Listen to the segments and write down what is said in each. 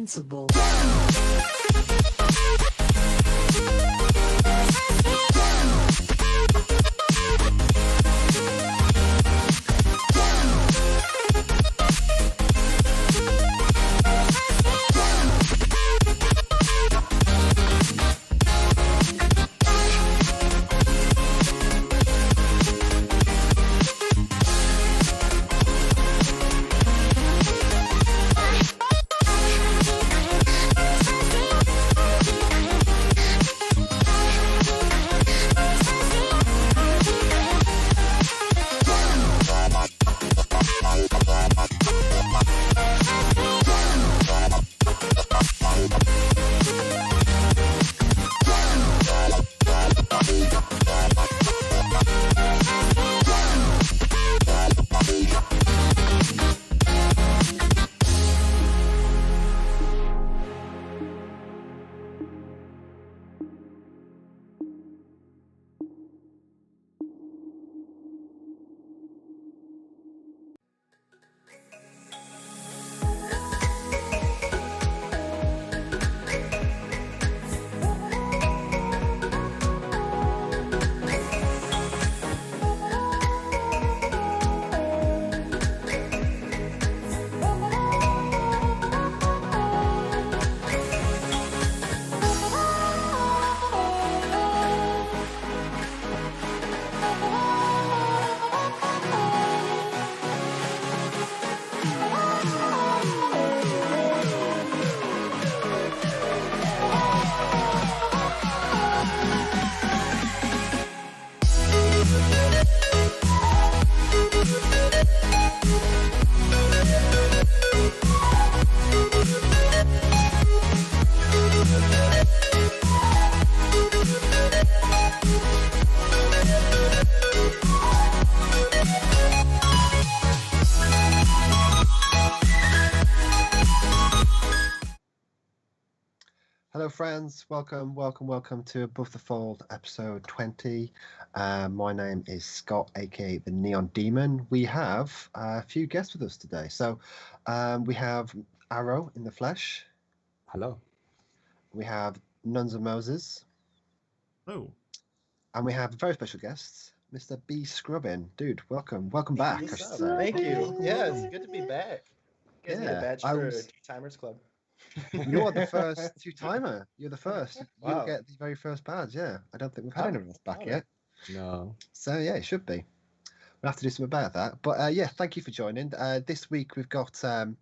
Invincible. Hello friends, welcome to Above the Fold episode 20. My name is Scott, aka the Neon Demon. We have a few guests with us today. So we have Arrow in the flesh. Hello. We have Nuns of Moses. Oh. And we have a very special guest, Mr. bScrubbin. Dude, welcome back. Thank you. Yeah, it's good to be back. You guys need a badge for Two-Timers Club. You're the first two-timer. You're the first. Wow. You'll get the very first badge, yeah. I don't think we've had anyone else back yet. No. So, yeah, it should be. We'll have to do something about that. But, yeah, thank you for joining. This week we've got a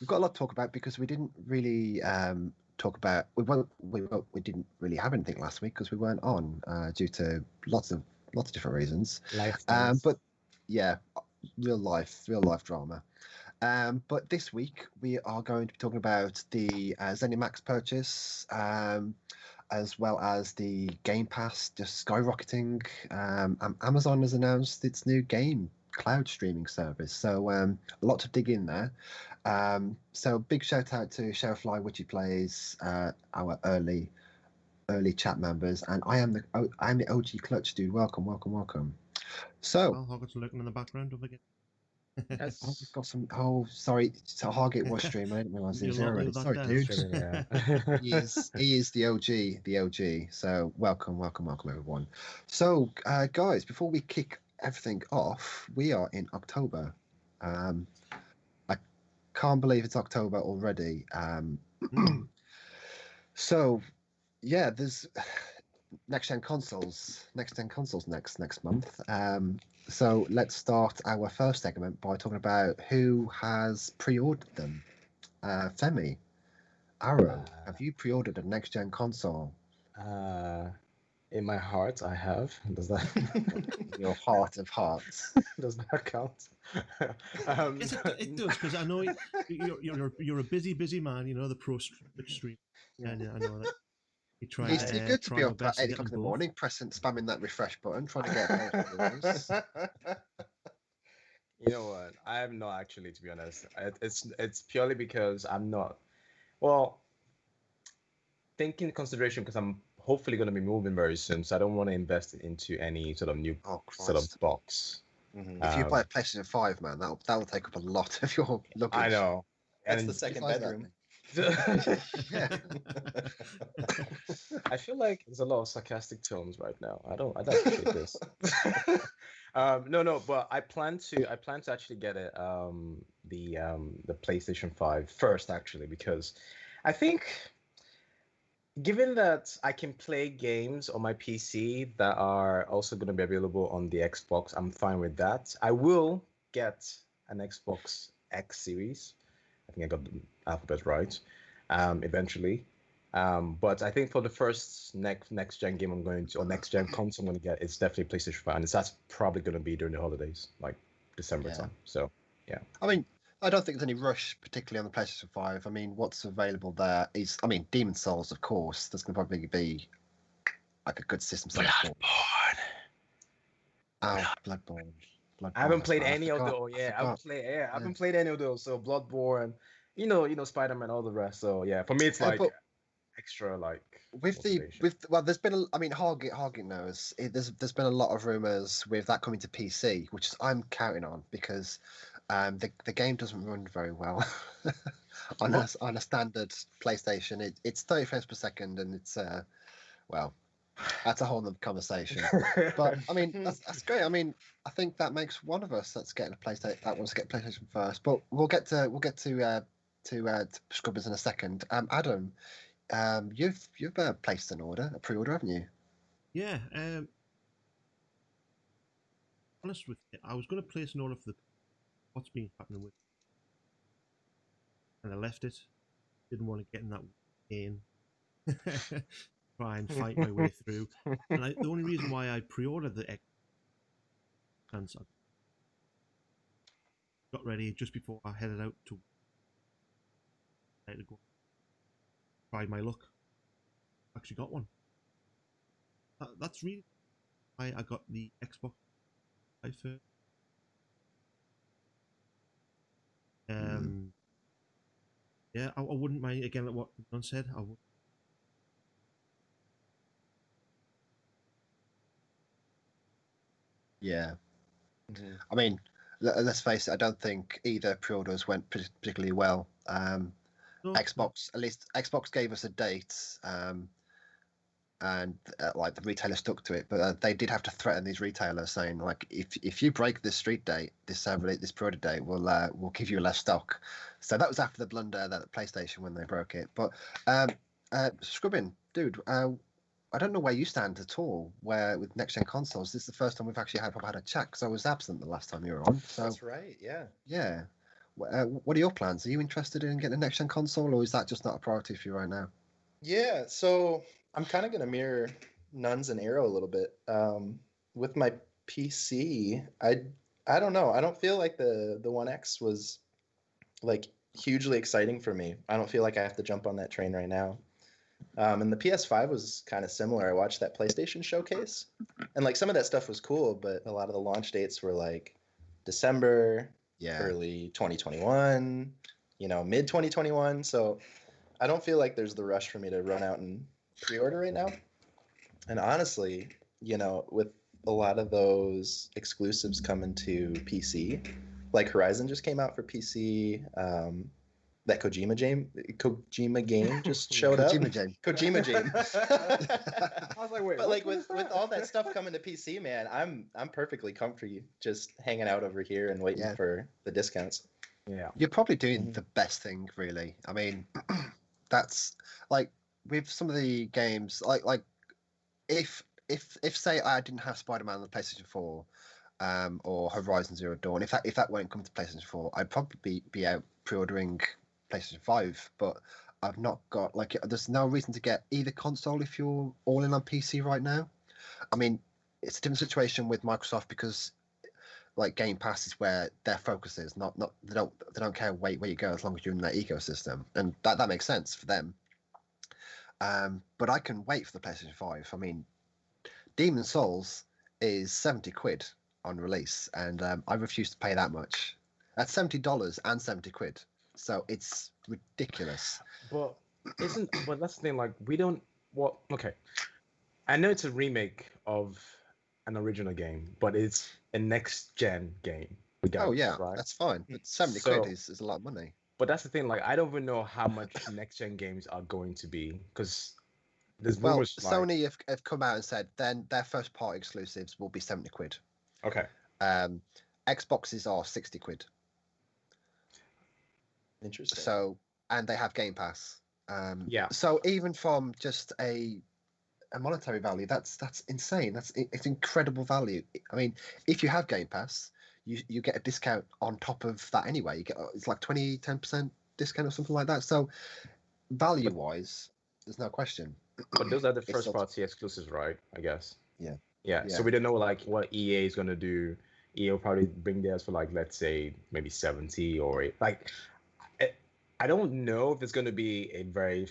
lot to talk about because we didn't really talk about... We didn't really have anything last week because we weren't on due to lots of different reasons. But, yeah, real life drama. But this week we are going to be talking about the Zenimax purchase, as well as the Game Pass just skyrocketing. Amazon has announced its new game cloud streaming service, so a lot to dig in there. So big shout out to Shellfly, Witchy Plays, our early chat members, and I'm the OG Clutch dude. Welcome. So Hogwarts looking in the background. Don't forget. Yes. Oh, we've got some. Oh, sorry. So Hargate was streaming. I didn't realise he was here already. Sorry, dude. he is the OG. So welcome, everyone. So, guys, before we kick everything off, we are in October. I can't believe it's October already. So, yeah, there's next gen consoles next month. So let's start our first segment by talking about who has pre-ordered them. Femi, Arrow, have you pre-ordered a next gen console? In my heart, I have. Does that your heart of hearts? Does that count? Yes, it does, because I know you're a busy man. You know, the pro stream. Yeah, I know that. It's too good to be up at 8 o'clock in the morning, spamming that refresh button, trying to get those. You know what? I am not actually, to be honest. It's purely because I'm not. Well, taking consideration because I'm hopefully going to be moving very soon, so I don't want to invest into any sort of new sort of box. Mm-hmm. If you play a PlayStation 5, man, that'll take up a lot of your luggage. I know. That's the second bedroom. Yeah. I feel like there's a lot of sarcastic tones right now. I don't appreciate this. No, but I plan to actually get it the PlayStation 5 first actually, because I think given that I can play games on my PC that are also going to be available on the Xbox, I'm fine with that. I will get an Xbox X series. I think I got the alphabet right. Eventually. But I think for the first next gen game I'm going to, or next gen console I'm going to get, it's definitely PlayStation 5, and that's probably going to be during the holidays, like December time. So yeah. I mean, I don't think there's any rush, particularly on the PlayStation 5. I mean, what's available there is, I mean, Demon Souls, of course. There's going to probably be like a good system seller for. Oh, Bloodborne. I haven't that's played right. any of those. I haven't played any of those. So Bloodborne, Spider-Man, all the rest. So yeah, for me it's like extra like with there's been I mean Hargit knows there's been a lot of rumors with that coming to PC, which I'm counting on because the game doesn't run very well on a standard PlayStation. It's 30 frames per second, and it's well, that's a whole other conversation. But I mean, that's great. I mean, I think that makes one of us that's getting a PlayStation that wants to get PlayStation first. But we'll get to Scrubbers in a second. Adam, you've placed an order, a pre-order, haven't you? Yeah. Honest with you, I was going to place an order for what's been happening with, and I left it. Didn't want to get in that pain. Try and fight my way through. And the only reason why I pre-ordered the X console, got ready just before I headed out to go try my luck. Actually got one. That's really why I got the Xbox first. Yeah, I wouldn't mind, again, like what John said. I would. Yeah. I mean, let's face it, I don't think either pre-orders went particularly well. No. Xbox, at least Xbox gave us a date, and like the retailer stuck to it, but they did have to threaten these retailers, saying like, if you break this street date, this pre-order date, we'll give you less stock. So that was after the blunder that PlayStation when they broke it. But Scrubbin, dude, I don't know where you stand at all. Where with next gen consoles, this is the first time we've actually had a chat, because I was absent the last time you were on. So that's right. Yeah. Yeah. What are your plans? Are you interested in getting a next gen console, or is that just not a priority for you right now? Yeah. So I'm kind of going to mirror Nuns and Arrow a little bit. With my PC, I don't know. I don't feel like the One X was like hugely exciting for me. I don't feel like I have to jump on that train right now. And the PS5 was kind of similar. I watched that PlayStation showcase, and like some of that stuff was cool, but a lot of the launch dates were like December, early 2021, mid 2021. So I don't feel like there's the rush for me to run out and pre-order right now. And honestly, with a lot of those exclusives coming to PC, like Horizon just came out for PC. That Kojima game just showed up. Kojima game. I was like, wait. But like with all that stuff coming to PC, man, I'm perfectly comfy just hanging out over here and waiting for the discounts. Yeah, you're probably doing the best thing, really. I mean, that's like with some of the games, like if say I didn't have Spider-Man on the PlayStation 4, or Horizon Zero Dawn, if that won't come to PlayStation 4, I'd probably be out pre-ordering PlayStation 5, but I've not got there's no reason to get either console if you're all in on PC right now. I mean, it's a different situation with Microsoft, because like Game Pass is where their focus is, not they don't care where you go, as long as you're in their ecosystem, and that makes sense for them. But I can wait for the PlayStation 5. I mean, Demon Souls is £70 on release, and I refuse to pay that much. That's $70 and £70, so it's ridiculous. But that's the thing. Like, we don't. Well, okay. I know it's a remake of an original game, but it's a next gen game. Oh yeah, right? that's fine. But £70 is a lot of money. But that's the thing. Like, I don't even know how much next gen games are going to be because there's Well, rumors like Sony have come out and said then their first party exclusives will be 70 quid. okay, Xboxes are 60 quid. Interesting. So, and they have Game Pass. Yeah. So even from just a monetary value, that's insane. It's incredible value. I mean, if you have Game Pass, you get a discount on top of that anyway. You get it's like 10% discount or something like that. So value wise, there's no question. But those are the It's first still- party exclusives, right? I guess. Yeah. Yeah. Yeah. So we don't know like what EA is gonna do. EA will probably bring theirs for like, let's say maybe 70 or like I don't know if it's gonna be a very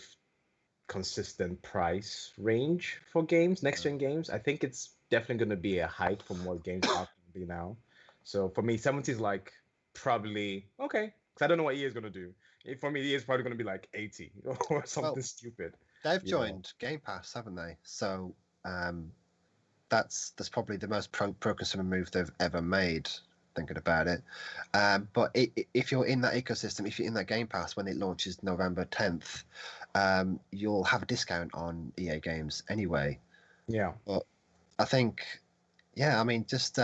consistent price range for games, next gen games. I think it's definitely gonna be a hike from what games are gonna be now. So for me, 70 is like probably okay. Because I don't know what EA is gonna do. For me, EA is probably gonna be like 80 or something stupid. They've you know. joined Game Pass, haven't they? So that's probably the most pro consumer move they've ever made. Thinking about it, but if you're in that ecosystem, if you're in that Game Pass when it launches November 10th, you'll have a discount on EA games anyway. Yeah. But I think, yeah, I mean, just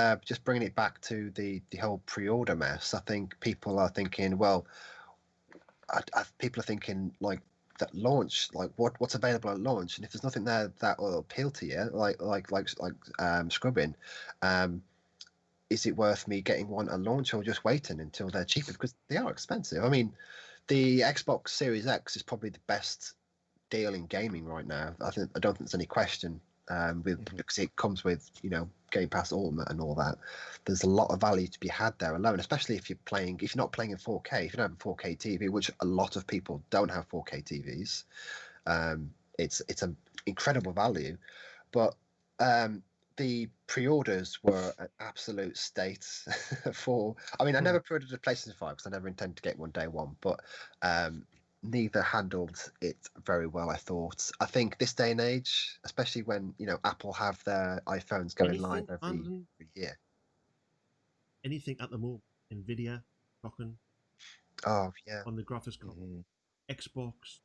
bringing it back to the whole pre-order mess. I think people are thinking, well, people are thinking like that launch, like what's available at launch, and if there's nothing there that will appeal to you, like Scrubbin, is it worth me getting one at launch or just waiting until they're cheaper, because they are expensive. I mean, the Xbox Series X is probably the best deal in gaming right now. I don't think there's any question. Because it comes with Game Pass Ultimate and all that. There's a lot of value to be had there alone, especially if you're not playing in 4K, if you don't have a 4K TV, which a lot of people don't have 4K TVs. It's an incredible value, but the pre-orders were an absolute state for. I mean, I never pre-ordered a PlayStation 5 because I never intended to get one day one, but neither handled it very well, I thought. I think this day and age, especially when Apple have their iPhones going live every year. Anything at the moment, Nvidia, talking Oh yeah. on the graphics card, Xbox,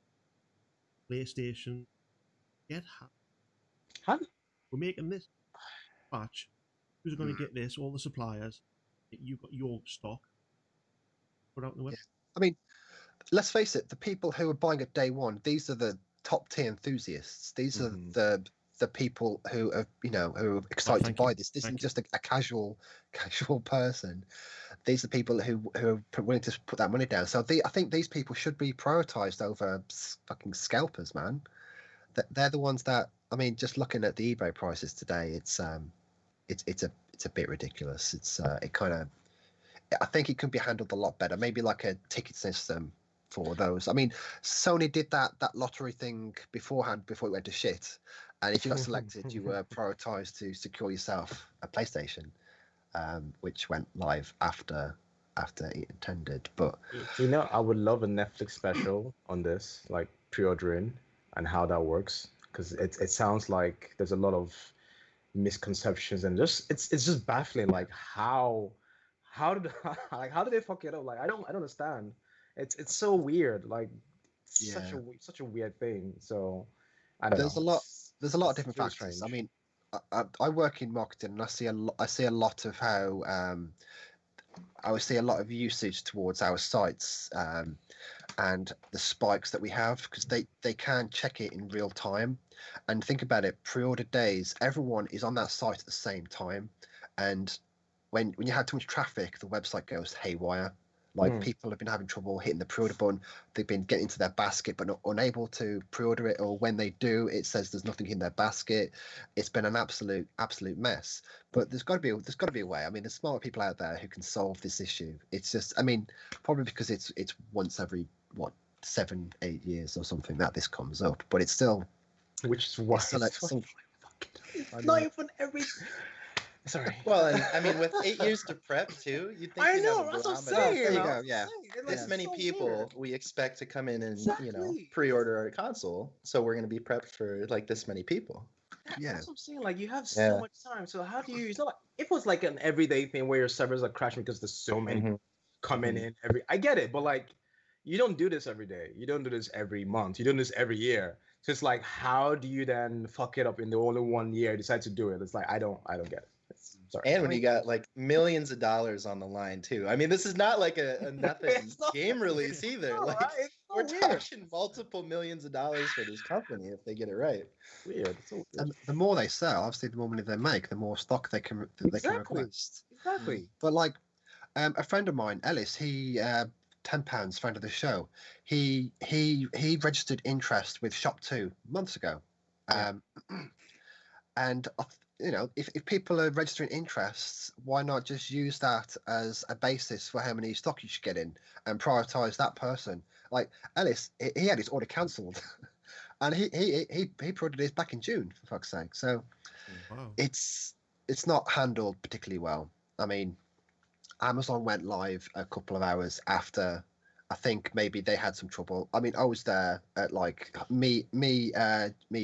PlayStation, How? we're making this batch. Who's going to get this? All the suppliers. You got your stock. Put out in the web. I mean, let's face it, the people who are buying it day one, these are the top tier enthusiasts. These are the people who are who are excited to buy this. This isn't just a casual person. These are people who are willing to put that money down. So I think these people should be prioritized over fucking scalpers, man. They're the ones that, I mean, just looking at the eBay prices today, it's a bit ridiculous. I think it could be handled a lot better. Maybe like a ticket system for those. I mean, Sony did that lottery thing beforehand before it went to shit. And if you got selected, you were prioritized to secure yourself a PlayStation, which went live after it intended. But I would love a Netflix special on this, like pre-ordering and how that works, because it sounds like there's a lot of misconceptions and it's just baffling. Like how did they fuck it up? Like I don't understand. It's so weird. Like such a weird thing. So I don't know. There's a lot of different factors. I mean, I work in marketing and I see a lot of how I would see a lot of usage towards our sites and the spikes that we have, because they can check it in real time. And think about it, pre-order days, everyone is on that site at the same time, and when you have too much traffic, the website goes haywire. Like people have been having trouble hitting the pre-order button. They've been getting into their basket but not unable to pre-order it, or when they do, it says there's nothing in their basket. It's been an absolute mess. But there's got to be a way. I mean, there's smart people out there who can solve this issue. It's just, I mean, probably because it's once every 7-8 years or something that this comes up, but it's still, which is why it's not even every. Sorry. Well, and I mean, with 8 years to prep too, you'd think I you'd know, have a that's what I'm barometer. saying. There you go, yeah. This many so people weird. we expect to come in and Exactly. pre-order our console, so we're going to be prepped for like this many people. Yeah. That's what I'm saying. Like you have so much time. So how do you? It's not like if it was like an everyday thing where your servers are crashing because there's so many coming in every. I get it, but like, you don't do this every day. You don't do this every month. You don't do this every year. So it's like, how do you then fuck it up in the only 1 year decide to do it? It's like I don't get it. Sorry. And when you got like millions of dollars on the line too. I mean, this is not like a nothing game release either. Like we're talking multiple millions of dollars for this company if they get it right. Weird. So weird. And the more they sell, obviously, the more money they make, the more stock they can request. Exactly. But like a friend of mine, Ellis, he £10 friend of the show. He registered interest with Shop2 months ago, and you know, if people are registering interests, why not just use that as a basis for how many stock you should get in and prioritize that person? Like Ellis, he had his order cancelled, and he pre-ordered his back in June, for fuck's sake. So Wow. it's not handled particularly well. I mean, Amazon went live a couple of hours after. I think maybe they had some trouble. I mean, I was there at like me,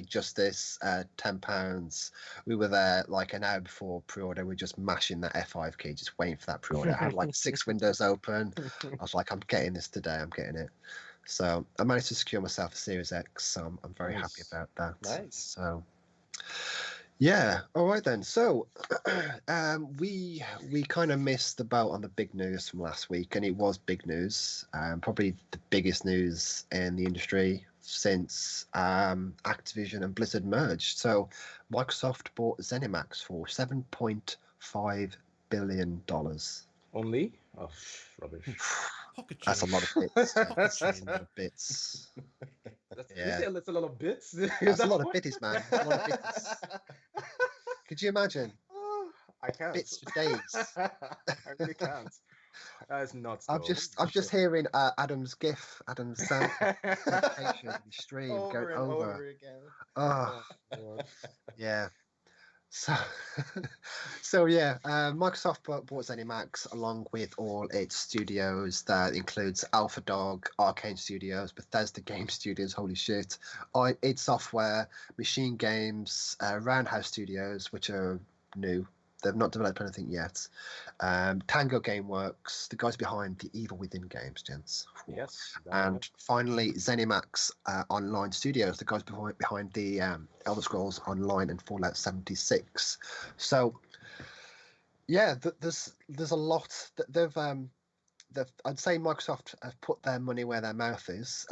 Justice, £10. We were there like an hour before pre-order. We were just mashing that F5 key, just waiting for that pre-order. I had like 6 windows open. I was like, I'm getting this today. I'm getting it. So I managed to secure myself a Series X. So I'm very happy about that. Nice. So yeah. All right then. So we kind of missed the boat on the big news from last week, and it was big news. Probably the biggest news in the industry since Activision and Blizzard merged. So Microsoft bought Zenimax for $7.5 billion. Only? Oh, rubbish. Pocket That's a change. lot of bits. Pocket That's a change. lot of bits. Yeah. That's a lot of bits. That's a lot of bitties, man. A lot of bitties. Could you imagine? I can't. Bits for days. I really can't. That's nuts. I'm just hearing Adam's GIF, Adam's sound notification stream Over going and over. over again. Oh, Lord. yeah. So, so yeah, Microsoft bought Zenimax along with all its studios. That includes Alpha Dog, Arcane Studios, Bethesda Game Studios. Holy shit! id Software, Machine Games, Roundhouse Studios, which are new. They've not developed anything yet. Tango Gameworks, the guys behind the Evil Within games, gents. Yes. And finally, Zenimax Online Studios, the guys behind the Elder Scrolls Online and Fallout 76. So, yeah, there's a lot that they've. I'd say Microsoft have put their money where their mouth is.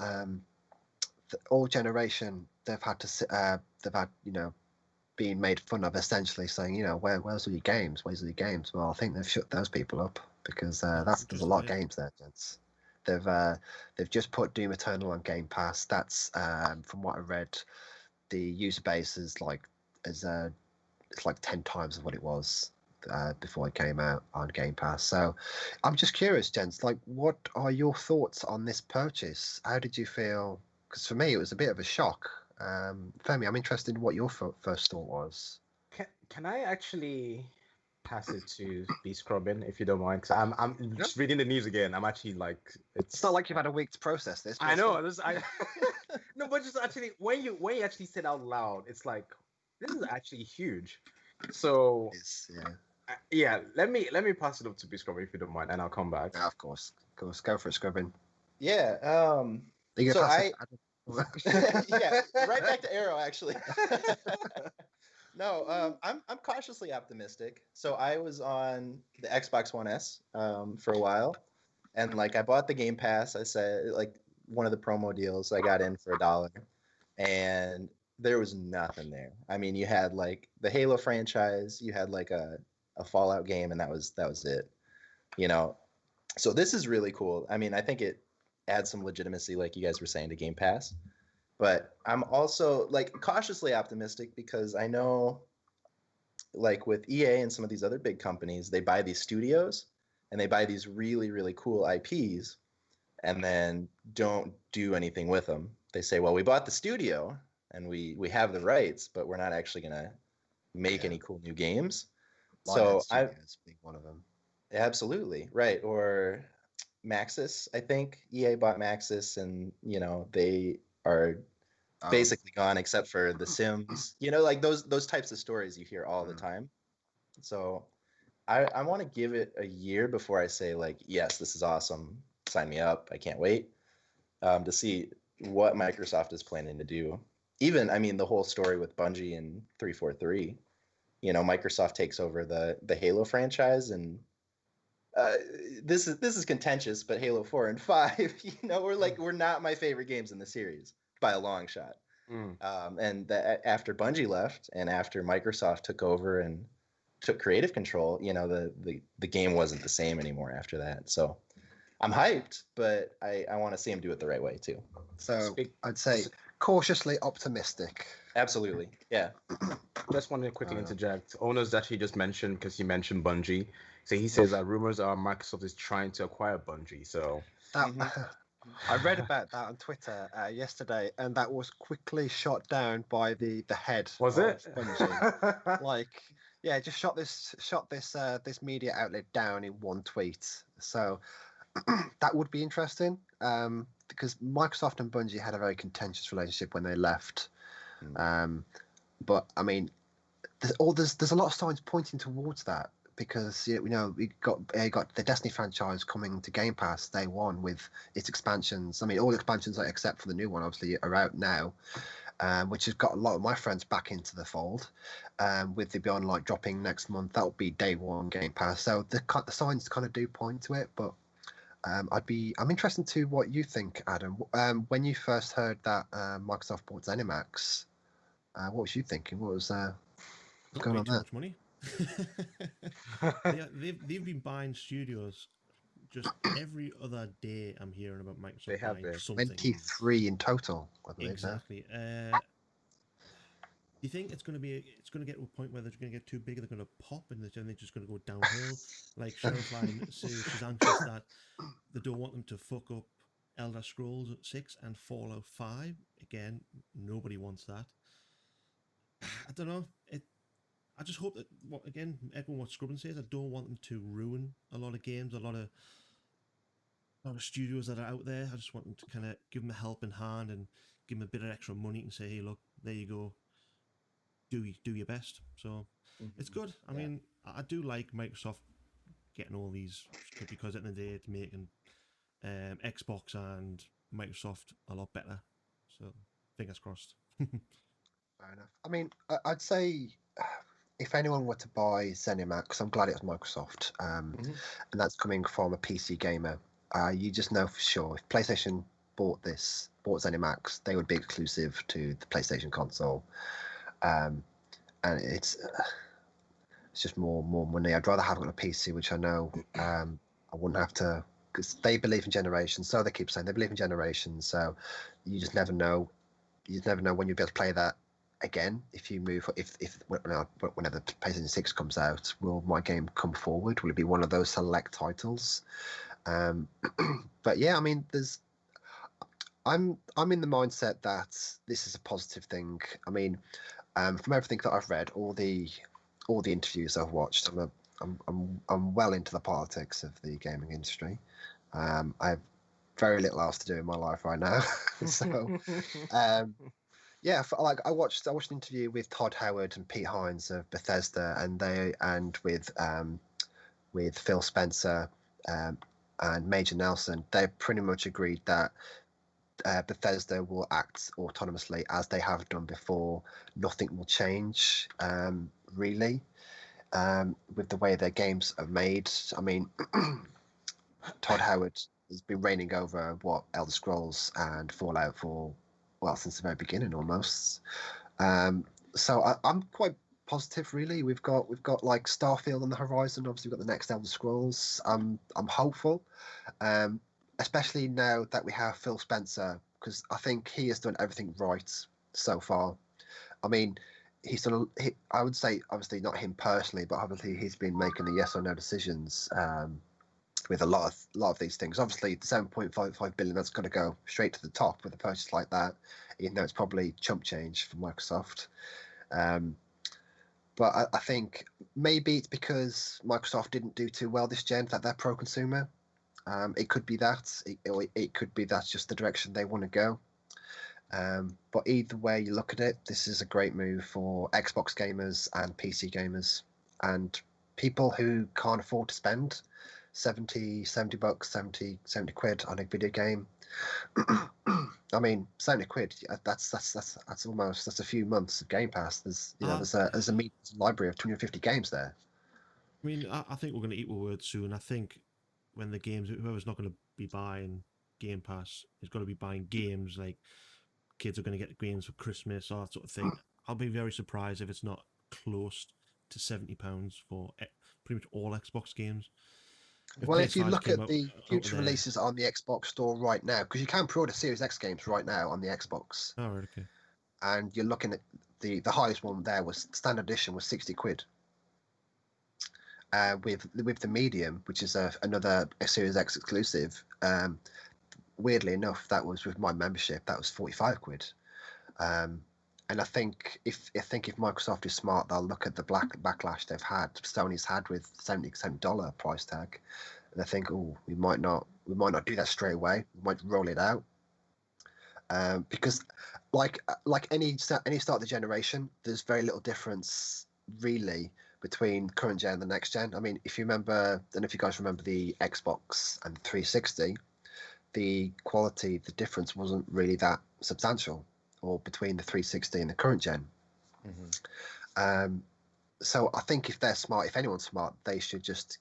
All generation, they've had being made fun of, essentially saying, you know, where's all your games? Where's all your games? Well, I think they've shut those people up because there's a lot of games there, gents. They've just put Doom Eternal on Game Pass. That's from what I read, the user base is it's like 10 times of what it was before it came out on Game Pass. So I'm just curious, gents, like, what are your thoughts on this purchase? How did you feel? Because for me, it was a bit of a shock. Femi, I'm interested in what your first thought was. Can I actually pass it to bScrubbin if you don't mind? Because I'm just reading the news again. I'm actually like, it's not like you've had a week to process this. I know. No, but just actually when you actually said out loud, it's like, this is actually huge. So yeah. Let me pass it up to bScrubbin if you don't mind, and I'll come back. Yeah, of course. Go for it, Scrubbin. Yeah. So yeah, right back to Arrow, actually. No, I'm cautiously optimistic. So I was on the Xbox One S for a while, and like I bought the Game Pass. I said like one of the promo deals I got in for $1, and there was nothing there. I mean, you had like the Halo franchise, you had like a Fallout game, and that was it. You know, so this is really cool. I mean, I think it adds some legitimacy, like you guys were saying, to Game Pass. But I'm also like cautiously optimistic because I know, like with EA and some of these other big companies, they buy these studios and they buy these really, really cool IPs and then don't do anything with them. They say, well, we bought the studio and we have the rights, but we're not actually going to make any cool new games. So I being one of them. Absolutely. Right. Or Maxis, I think EA bought Maxis, and you know they are basically gone except for The Sims. You know, like those types of stories you hear all the time. So I want to give it a year before I say like, yes, this is awesome, sign me up, I can't wait. to see what Microsoft is planning to do. Even, I mean, the whole story with Bungie and 343. You know, Microsoft takes over the Halo franchise, and this is contentious, but Halo 4 and 5, you know, we're not my favorite games in the series by a long shot. And after Bungie left and after Microsoft took over and took creative control, you know, the game wasn't the same anymore after that. So I'm hyped, but I want to see him do it the right way too. So I'd say cautiously optimistic. Absolutely, yeah. Just want to quickly interject. Owners that he just mentioned, because he mentioned Bungie. So he says that rumors are Microsoft is trying to acquire Bungie. So I read about that on Twitter yesterday, and that was quickly shot down by the head. Was it? Bungie. Like, yeah, just shot this media outlet down in one tweet. So that would be interesting, because Microsoft and Bungie had a very contentious relationship when they left. But I mean, there's a lot of signs pointing towards that, because we got the Destiny franchise coming to Game Pass day one with its expansions. I mean, all the expansions except for the new one obviously are out now, which has got a lot of my friends back into the fold. With the Beyond Light dropping next month, that'll be day one Game Pass. So the signs kind of do point to it, but I'm interested to what you think, Adam. When you first heard that Microsoft bought Zenimax, what was you thinking? What was going on too there? much money. They've been buying studios just every other day. I'm hearing about Microsoft They have buying something. 23 in total, I believe. Exactly. Do you think it's going to get to a point where they're going to get too big and they're going to pop and they're just going to go downhill? Like Sheriff Line says, she's anxious that they don't want them to fuck up Elder Scrolls 6 and Fallout 5. Again, nobody wants that. I don't know. I just hope that, echoing what Scrubbin says, I don't want them to ruin a lot of games, a lot of studios that are out there. I just want them to kind of give them a helping hand and give them a bit of extra money and say, hey, look, there you go. Do your best. So it's good. I mean, I do like Microsoft getting all these, because at the end of the day, it's making Xbox and Microsoft a lot better. So fingers crossed. Fair enough. I mean, I'd say if anyone were to buy Zenimax, I'm glad it was Microsoft, and that's coming from a PC gamer. You just know for sure if PlayStation bought Zenimax, they would be exclusive to the PlayStation console, and it's just more money. I'd rather have it on a PC, which I know I wouldn't have to, because they believe in generations. So they keep saying they believe in generations. So you just never know. You just never know when you'll be able to play that again. If you move, whenever the PlayStation 6 comes out, will my game come forward? Will it be one of those select titles? But yeah, I mean, I'm in the mindset that this is a positive thing. I mean, from everything that I've read, all the interviews I've watched, I'm well into the politics of the gaming industry. I have very little else to do in my life right now, so yeah. I watched an interview with Todd Howard and Pete Hines of Bethesda, and with Phil Spencer and Major Nelson. They pretty much agreed that Bethesda will act autonomously as they have done before. Nothing will change, really, with the way their games are made. I mean, Todd Howard has been reigning over Elder Scrolls and Fallout since the very beginning almost. So I'm quite positive, really. We've got like Starfield on the horizon. Obviously, we've got the next Elder Scrolls. I'm hopeful. Especially now that we have Phil Spencer, because I think he has done everything right so far. I mean, he's done. I would say, obviously not him personally, but obviously he's been making the yes or no decisions with a lot of these things. Obviously, the 7.55 billion, that's going to go straight to the top with a purchase like that, even though it's probably chump change for Microsoft. But I think maybe it's because Microsoft didn't do too well this gen, that they're pro-consumer. It could be that. It could be that's just the direction they want to go. But either way you look at it, this is a great move for Xbox gamers and PC gamers and people who can't afford to spend 70 bucks, 70 quid on a video game. I mean, 70 quid. That's a few months of Game Pass. There's there's a library of 250 games there. I mean, I think we're going to eat our words soon. I think when the games, whoever's not going to be buying Game Pass is going to be buying games. Like kids are going to get games for Christmas or that sort of thing. I'll be very surprised if it's not close to £70 for pretty much all Xbox games. Well, if you look at the future releases on the Xbox store right now, because you can pre-order Series X games right now on the Xbox. Oh, right, okay. And you're looking at the highest one there was standard edition was 60 quid. With the medium, which is another Series X exclusive. Weirdly enough, that was with my membership. That was 45 quid. And I think if Microsoft is smart, they'll look at the backlash Sony's had with $70 price tag, and they think, oh, we might not do that straight away. We might roll it out, because like any start of the generation, there's very little difference really between current gen and the next gen. I mean, if you remember, I don't know if you guys remember the Xbox and the 360, the quality, the difference wasn't really that substantial, or between the 360 and the current gen. So I think if they're smart, if anyone's smart, they should just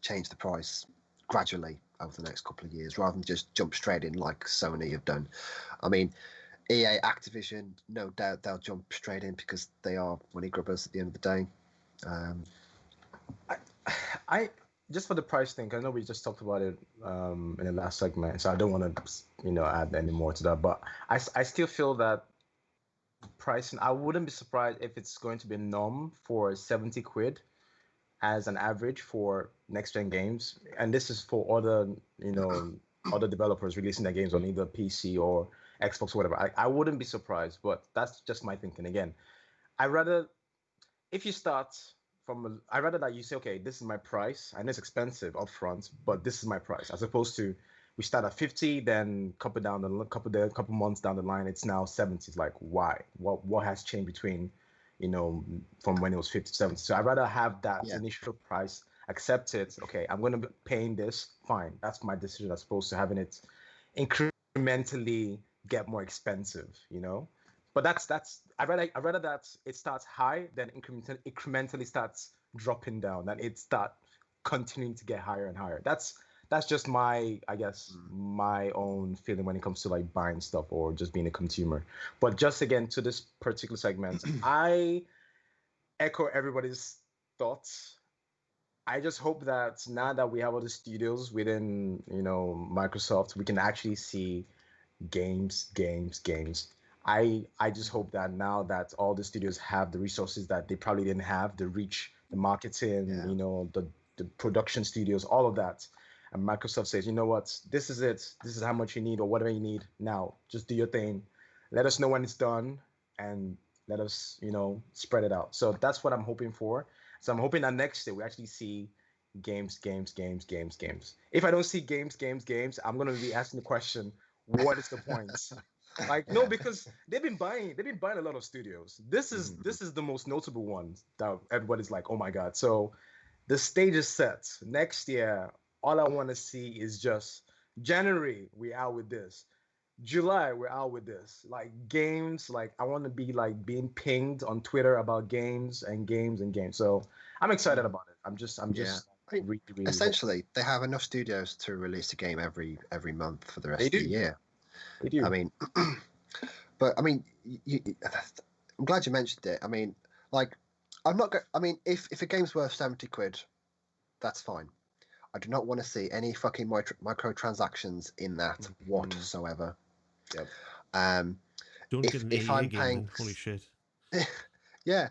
change the price gradually over the next couple of years, rather than just jump straight in like Sony have done. I mean, EA, Activision, no doubt they'll jump straight in because they are money grubbers at the end of the day. I just for the price thing, I know we just talked about it in the last segment, so I don't want to add any more to that. But I still feel that pricing, I wouldn't be surprised if it's going to be a norm for 70 quid as an average for next gen games, and this is for other other developers releasing their games on either PC or Xbox or whatever. I wouldn't be surprised, but that's just my thinking. Again, I'd rather that you say, okay, this is my price. I know it's expensive upfront, but this is my price, as opposed to we start at 50, then couple months down the line, it's now 70. It's like, why? What has changed between, from when it was 50 to 70? So I'd rather have that initial price, accept it. Okay, I'm going to be paying this. Fine, that's my decision, as opposed to having it incrementally get more expensive, But that's I'd rather that it starts high, then incrementally starts dropping down, than it start continuing to get higher and higher. That's just my, I guess, my own feeling when it comes to like buying stuff or just being a consumer. But just again to this particular segment, I echo everybody's thoughts. I just hope that now that we have all the studios within, Microsoft, we can actually see games. I just hope that now that all the studios have the resources that they probably didn't have, the reach, the marketing, the production studios, all of that, and Microsoft says, you know what, this is it. This is how much you need, or whatever you need. Now, just do your thing. Let us know when it's done, and let us, spread it out. So that's what I'm hoping for. So I'm hoping that next year we actually see games. If I don't see games, I'm gonna be asking the question, what is the point? Like, no, because they've been buying a lot of studios. This is the most notable one that everybody's like, oh my god. So the stage is set. Next year, all I want to see is just January, we're out with this. July, we're out with this. Like games, like I want to be like being pinged on Twitter about games. So I'm excited about it. I'm just really essentially they have enough studios to release a game every month for the rest of the year. They do. I mean, but I mean, I'm glad you mentioned it. I mean, like, I'm not. I mean, if a game's worth 70 quid, that's fine. I do not want to see any fucking microtransactions in that whatsoever. Yep. Don't get an EA game, then. Holy shit. Yeah.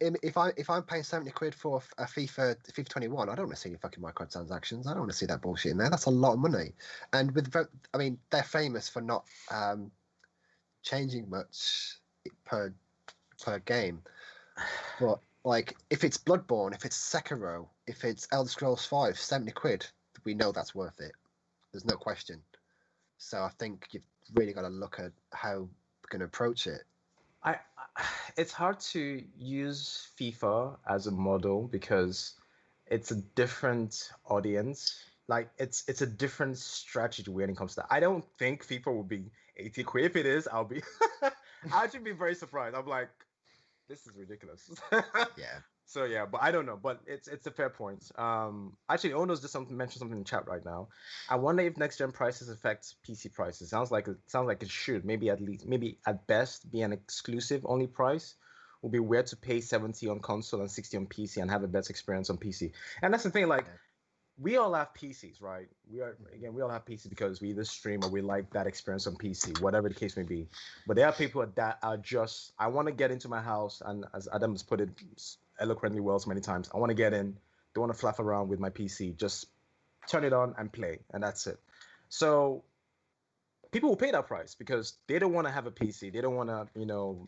If I'm paying 70 quid for a FIFA 21, I don't want to see any fucking microtransactions. I don't want to see that bullshit in there. That's a lot of money. And they're famous for not changing much per game. But like, if it's Bloodborne, if it's Sekiro, if it's Elder Scrolls 5, 70 quid, we know that's worth it. There's no question. So I think you've really got to look at how we're going to approach it. It's hard to use FIFA as a model because it's a different audience. Like it's a different strategy when it comes to that. I don't think FIFA will be 80 quid. If it is, I'll be I'll actually be very surprised. I'm like, this is ridiculous. Yeah. So yeah, but I don't know. But it's a fair point. Actually, Ono's just mentioned something in chat right now. I wonder if next gen prices affect PC prices. Sounds like it should. Maybe at best be an exclusive only price. Will be weird to pay 70 on console and 60 on PC and have a better experience on PC. And that's the thing. Like, Yeah. we all have PCs, right? We all have PCs because we either stream or we like that experience on PC, whatever the case may be. But there are people that are just, I want to get into my house, and as Adam has put it eloquently well so many times, I want to get in, don't want to fluff around with my PC, just turn it on and play, and that's it. So people will pay that price because they don't want to have a PC, they don't want to,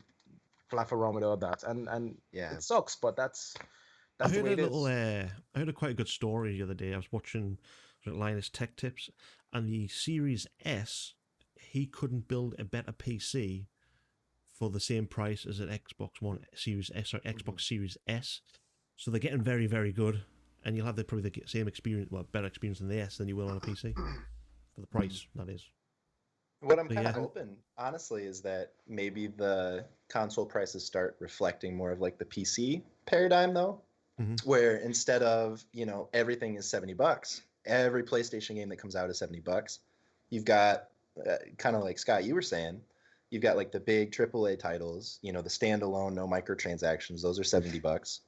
fluff around with all that, and Yeah. it sucks, but that's I the heard way a it little. is. I heard a quite a good story the other day. I was watching Linus Tech Tips, and the Series S, he couldn't build a better PC for the same price as an Xbox One Series S or Xbox Series S. So they're getting very, very good, and you'll have probably the same experience, well, better experience in the S than you will on a PC for the price. That is. What I'm But kind of yeah. hoping, honestly, is that maybe the console prices start reflecting more of like the PC paradigm, though, where instead of, everything is $70, every PlayStation game that comes out is $70. You've got kind of like Scott, you were saying, you've got like the big AAA titles, the standalone, no microtransactions, those are $70.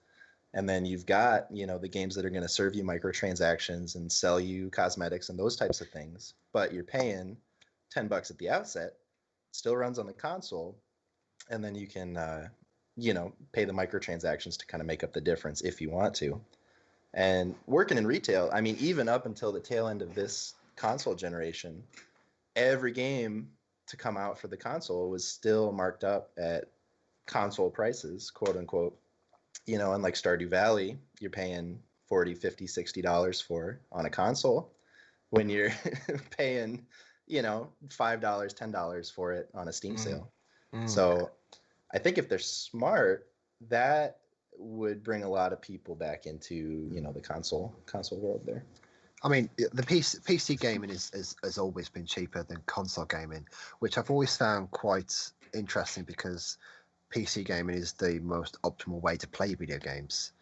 And then you've got, the games that are going to serve you microtransactions and sell you cosmetics and those types of things, but you're paying $10 at the outset, still runs on the console, and then you can pay the microtransactions to kind of make up the difference if you want to. And working in retail, I mean, even up until the tail end of this console generation, every game to come out for the console was still marked up at console prices, quote unquote. And like Stardew Valley, you're paying $40, $50, $60 for on a console when you're paying $5, $10 for it on a Steam sale. So I think if they're smart, that would bring a lot of people back into, the console world there. I mean, the PC gaming has always been cheaper than console gaming, which I've always found quite interesting because PC gaming is the most optimal way to play video games.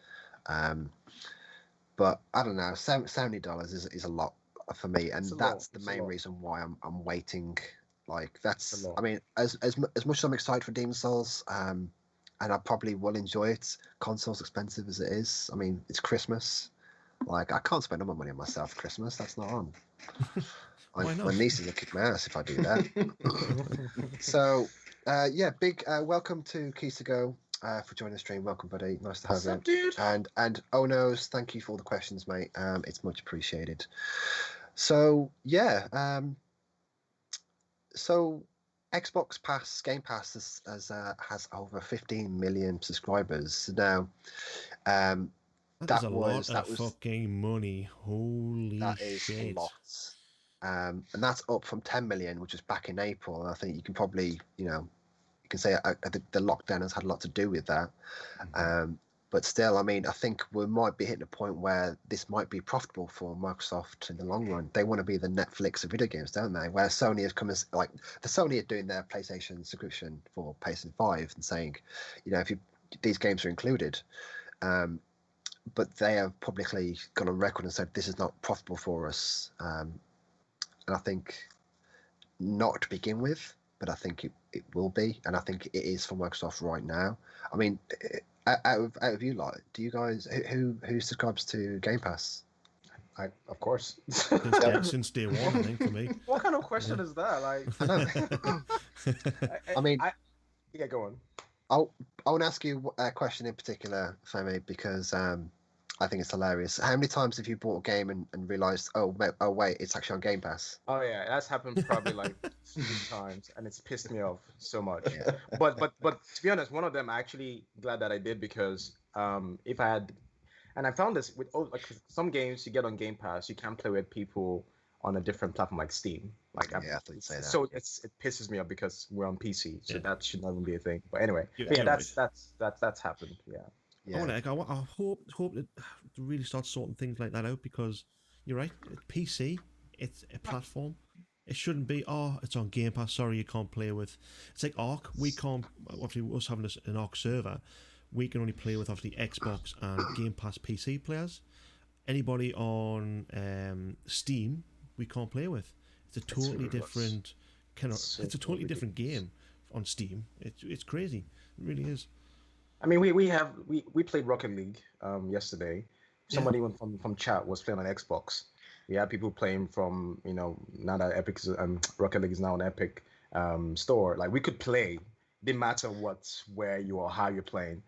But I don't know, $70 is a lot for me, and that's the main reason why I'm waiting. Like that's, I mean, as much as I'm excited for Demon's Souls, and I probably will enjoy it. Console's expensive as it is. I mean, it's Christmas. Like I can't spend all my money on myself for Christmas. That's not on. Why not? My nieces will kick my ass if I do that. So, big welcome to Kisago for joining the stream. Welcome, buddy. Nice to have you. Dude? And Onos, thank you for all the questions, mate. It's much appreciated. So so Xbox Game Pass has over 15 million subscribers now. That was fucking money. Holy that shit! Is lots. And that's up from 10 million, which was back in April. And I think you can probably, you can say the lockdown has had a lot to do with that. But still, I mean, I think we might be hitting a point where this might be profitable for Microsoft in the long run. They want to be the Netflix of video games, don't they? Where Sony has come as the Sony are doing their PlayStation subscription for PlayStation 5 and saying, if these games are included. But they have publicly gone on record and said this is not profitable for us. And I think not to begin with, but I think it will be, and I think it is for Microsoft right now. I mean, out of you lot, do you guys who subscribes to Game Pass? Of course. Since day one, I think for me. What kind of question is that? Like, I know. I mean, yeah, go on. I want to ask you a question in particular, Femi, because I think it's hilarious. How many times have you bought a game and realised, oh wait, it's actually on Game Pass? Oh yeah, that's happened probably like 3 times, and it's pissed me off so much. Yeah. But to be honest, one of them I'm actually glad that I did because if I had, and I found this with some games you get on Game Pass, you can play with people on a different platform like Steam. Like I thought you'd say that. So it pisses me off because we're on PC, so that should not even be a thing. But anyway, that's happened. Yeah. Yeah. I hope that to really start sorting things like that out, because you're right. PC, it's a platform. It shouldn't be. Oh, it's on Game Pass. Sorry, you can't play with. It's like Arc. We can't. Obviously, us having an Arc server, we can only play with obviously Xbox and Game Pass PC players. Anybody on Steam, we can't play with. It's a totally different kind of. It's a totally different game on Steam. It's crazy. It really is. I mean, we played Rocket League yesterday. Somebody from chat was playing on Xbox. We had people playing from now that Epic's Rocket League is now an Epic store. Like we could play. Didn't matter where you are, how you're playing.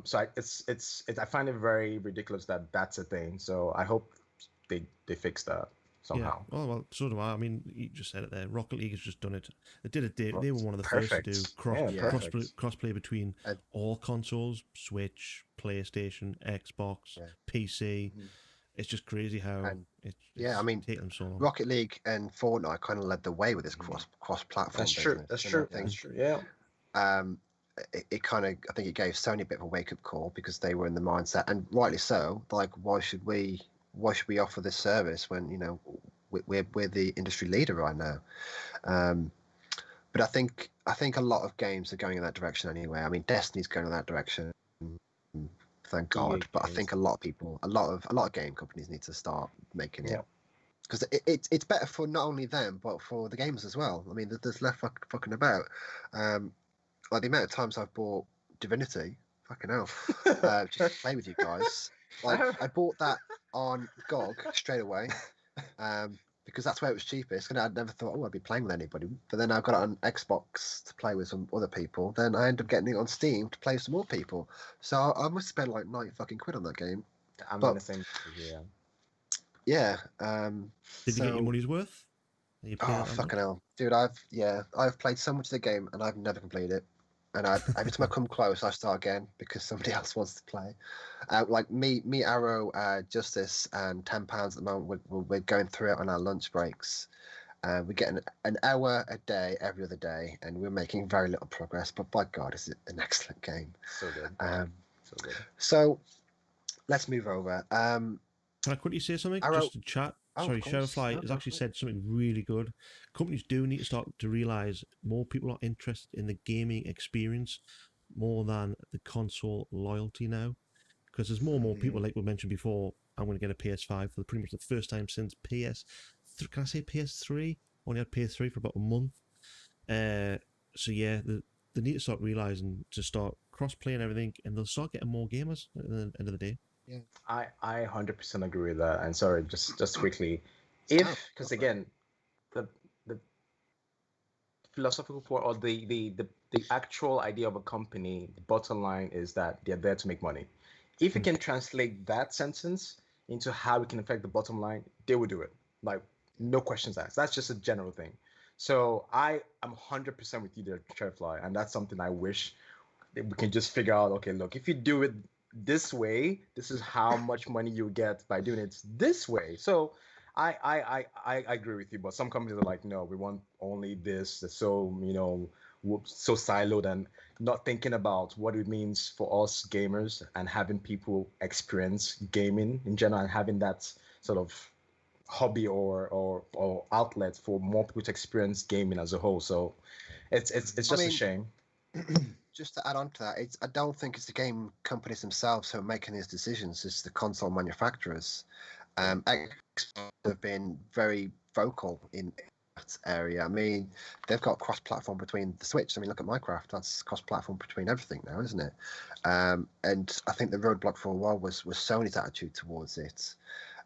So I find it very ridiculous that that's a thing. So I hope they fix that somehow. Yeah. Oh well, so do I. I mean, you just said it there. Rocket League has just done it. They did it. They were one of the first to do crossplay between all consoles: Switch, PlayStation, Xbox, PC. It's just crazy how it's I mean, taken so long. Rocket League and Fortnite kind of led the way with this cross-platform. That's true. That's true. That's true. Yeah. It kind of, I think it gave Sony a bit of a wake-up call, because they were in the mindset, and rightly so, like why should we offer this service when we're the industry leader right now. But I think a lot of games are going in that direction anyway. I mean, Destiny's going in that direction, thank God. But I think a lot of game companies need to start making it, because it's better for not only them but for the gamers as well. I mean, there's less fucking about. Like the amount of times I've bought Divinity, fucking hell, just to play with you guys. Like I bought that on GOG straight away, because that's where it was cheapest. And I'd never thought, I'd be playing with anybody. But then I got it on Xbox to play with some other people. Then I ended up getting it on Steam to play with some more people. So I must spend like 90 fucking quid on that game. I'm in the same. Yeah. Did you get your money's worth? Oh fucking hell, dude! I've played so much of the game and I've never completed it. And every time I come close, I start again because somebody else wants to play. Like me, Arrow, Justice, and £10 at the moment. We're going through it on our lunch breaks. We're getting an hour a day every other day, and we're making very little progress. But by God, is it an excellent game? So good. So good. So let's move over. Can I quickly say something? Arrow, just to chat. Sorry, Shadowfly has actually said something really good. Companies do need to start to realise more people are interested in the gaming experience more than the console loyalty now. Because there's more and more people, like we mentioned before, I'm going to get a PS5 for pretty much the first time since can I say PS3? Only had PS3 for about a month. So yeah, they need to start realising to start cross-play and everything, and they'll start getting more gamers at the end of the day. Yeah. I 100% agree with that. And sorry, just quickly, because again, the philosophical point, or the actual idea of a company, the bottom line is that they're there to make money. If you can translate that sentence into how it can affect the bottom line, they will do it. Like no questions asked. That's just a general thing. So I am 100% with you there, Trevfly, and that's something I wish that we can just figure out. Okay, look, if you do it this way, this is how much money you get by doing it this way. So I agree with you, but some companies are like, no, we want only this. So so siloed and not thinking about what it means for us gamers and having people experience gaming in general and having that sort of hobby or outlet for more people to experience gaming as a whole. So it's just a shame. Just to add on to that, I don't think it's the game companies themselves who are making these decisions. It's the console manufacturers. Xbox have been very vocal in that area. I mean, they've got cross-platform between the Switch. I mean, look at Minecraft. That's cross-platform between everything now, isn't it? And I think the roadblock for a while was Sony's attitude towards it.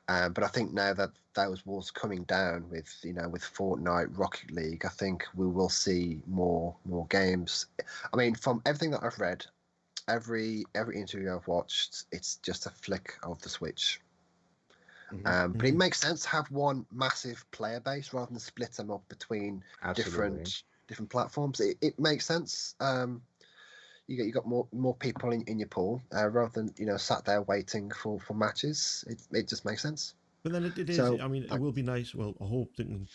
But I think now that those walls coming down with Fortnite, Rocket League, I think we will see more games. I mean, from everything that I've read, every interview I've watched, it's just a flick of the switch. But it makes sense to have one massive player base rather than split them up between different platforms. It makes sense. You got more people in your pool rather than sat there waiting for matches. It just makes sense. But then it is. So, I mean, it will be nice. Well, I hope they can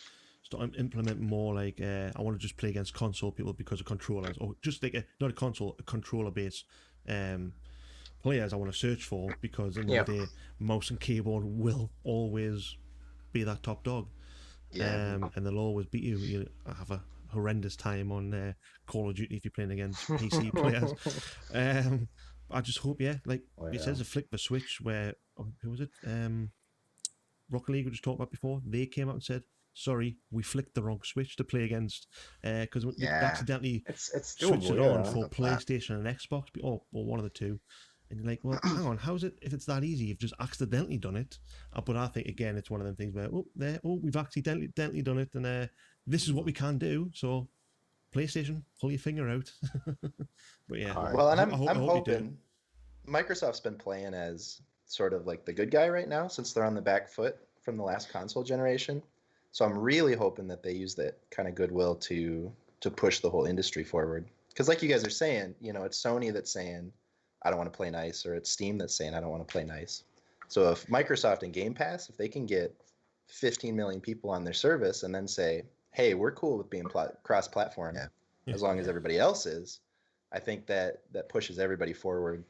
start implement more like I want to just play against console people because of controllers, or just like not a console, a controller based players I want to search for, because in Yeah. the day, mouse and keyboard will always be that top dog. Yeah. And they'll always beat you. You have a horrendous time on Call of Duty if you're playing against PC players. I just hope, like it says, a flick the switch where, who was it? Rocket League we just talked about before. They came out and said, "Sorry, we flicked the wrong switch to play against because they accidentally It's switched it doable, on yeah. for PlayStation and Xbox, or one of the two." And you're like, well, hang on, how is it if it's that easy? You've just accidentally done it. But I think, again, it's one of them things where, we've accidentally done it, and this is what we can do. So, PlayStation, pull your finger out. But yeah, All right. Well, and I hope I'm you do. hoping Microsoft's been playing as sort of like the good guy right now, since they're on the back foot from the last console generation. So I'm really hoping that they use that kind of goodwill to push the whole industry forward. Because like you guys are saying, it's Sony that's saying, I don't want to play nice, or it's Steam that's saying, I don't want to play nice. So if Microsoft and Game Pass, if they can get 15 million people on their service and then say, hey, we're cool with being cross-platform, as long as everybody else is, I think that pushes everybody forward.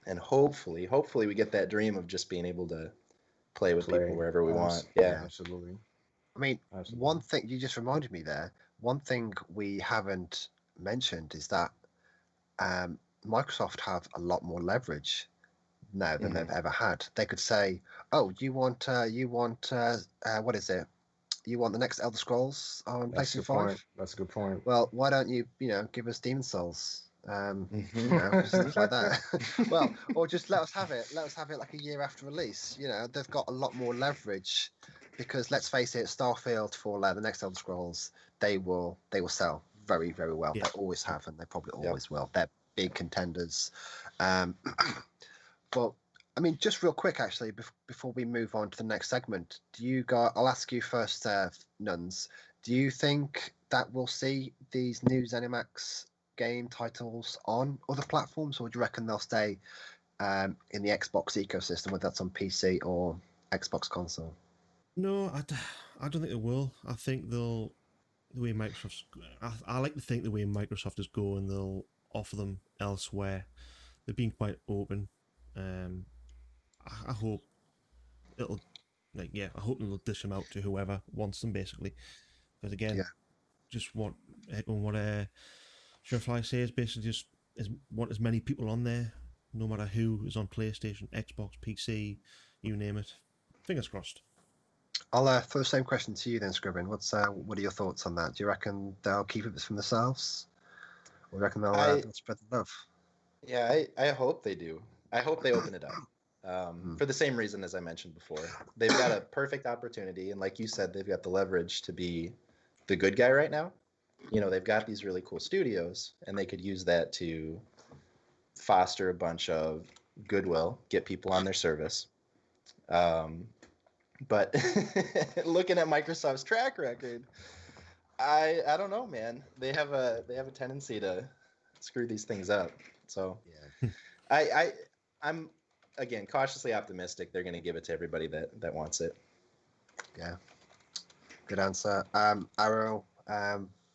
And hopefully we get that dream of just being able to play with people wherever we want. Yeah, absolutely. I mean, Absolutely. one thing you just reminded me there. One thing we haven't mentioned is that Microsoft have a lot more leverage now than they've ever had. They could say, "Oh, you want what is it? You want the next Elder Scrolls on PlayStation 5? That's a good point. Well, why don't you give us Demon's Souls? Stuff like that. Well, or just let us have it. Let us have it like a year after release. They've got a lot more leverage, because let's face it, Starfield, Fallout, the next Elder Scrolls, they will sell very, very well. Yeah. They always have, and they probably always will. They're big contenders. But I mean, just real quick, actually, before we move on to the next segment, I'll ask you first, Nuns. Do you think that we'll see these new Zenimax game titles on other platforms, or do you reckon they'll stay in the Xbox ecosystem, whether that's on PC or Xbox console? No, I don't think they will. I think the way Microsoft's. I like to think the way Microsoft is going, they'll offer them elsewhere. They've been quite open. I hope it'll, I hope they'll dish them out to whoever wants them, basically. Because again, just what Surefly says, basically just want as many people on there, no matter who is on PlayStation, Xbox, PC, you name it. Fingers crossed. I'll throw the same question to you then, Scribbin. What are your thoughts on that? Do you reckon they'll keep it from themselves, or do you reckon they'll spread the love? Yeah, I hope they do. I hope they open it up. For the same reason as I mentioned before. They've got a perfect opportunity, and like you said, they've got the leverage to be the good guy right now. They've got these really cool studios, and they could use that to foster a bunch of goodwill, get people on their service. But looking at Microsoft's track record, I don't know, man. They have a tendency to screw these things up. So I'm again cautiously optimistic they're going to give it to everybody that wants it. Yeah, good answer. Arrow,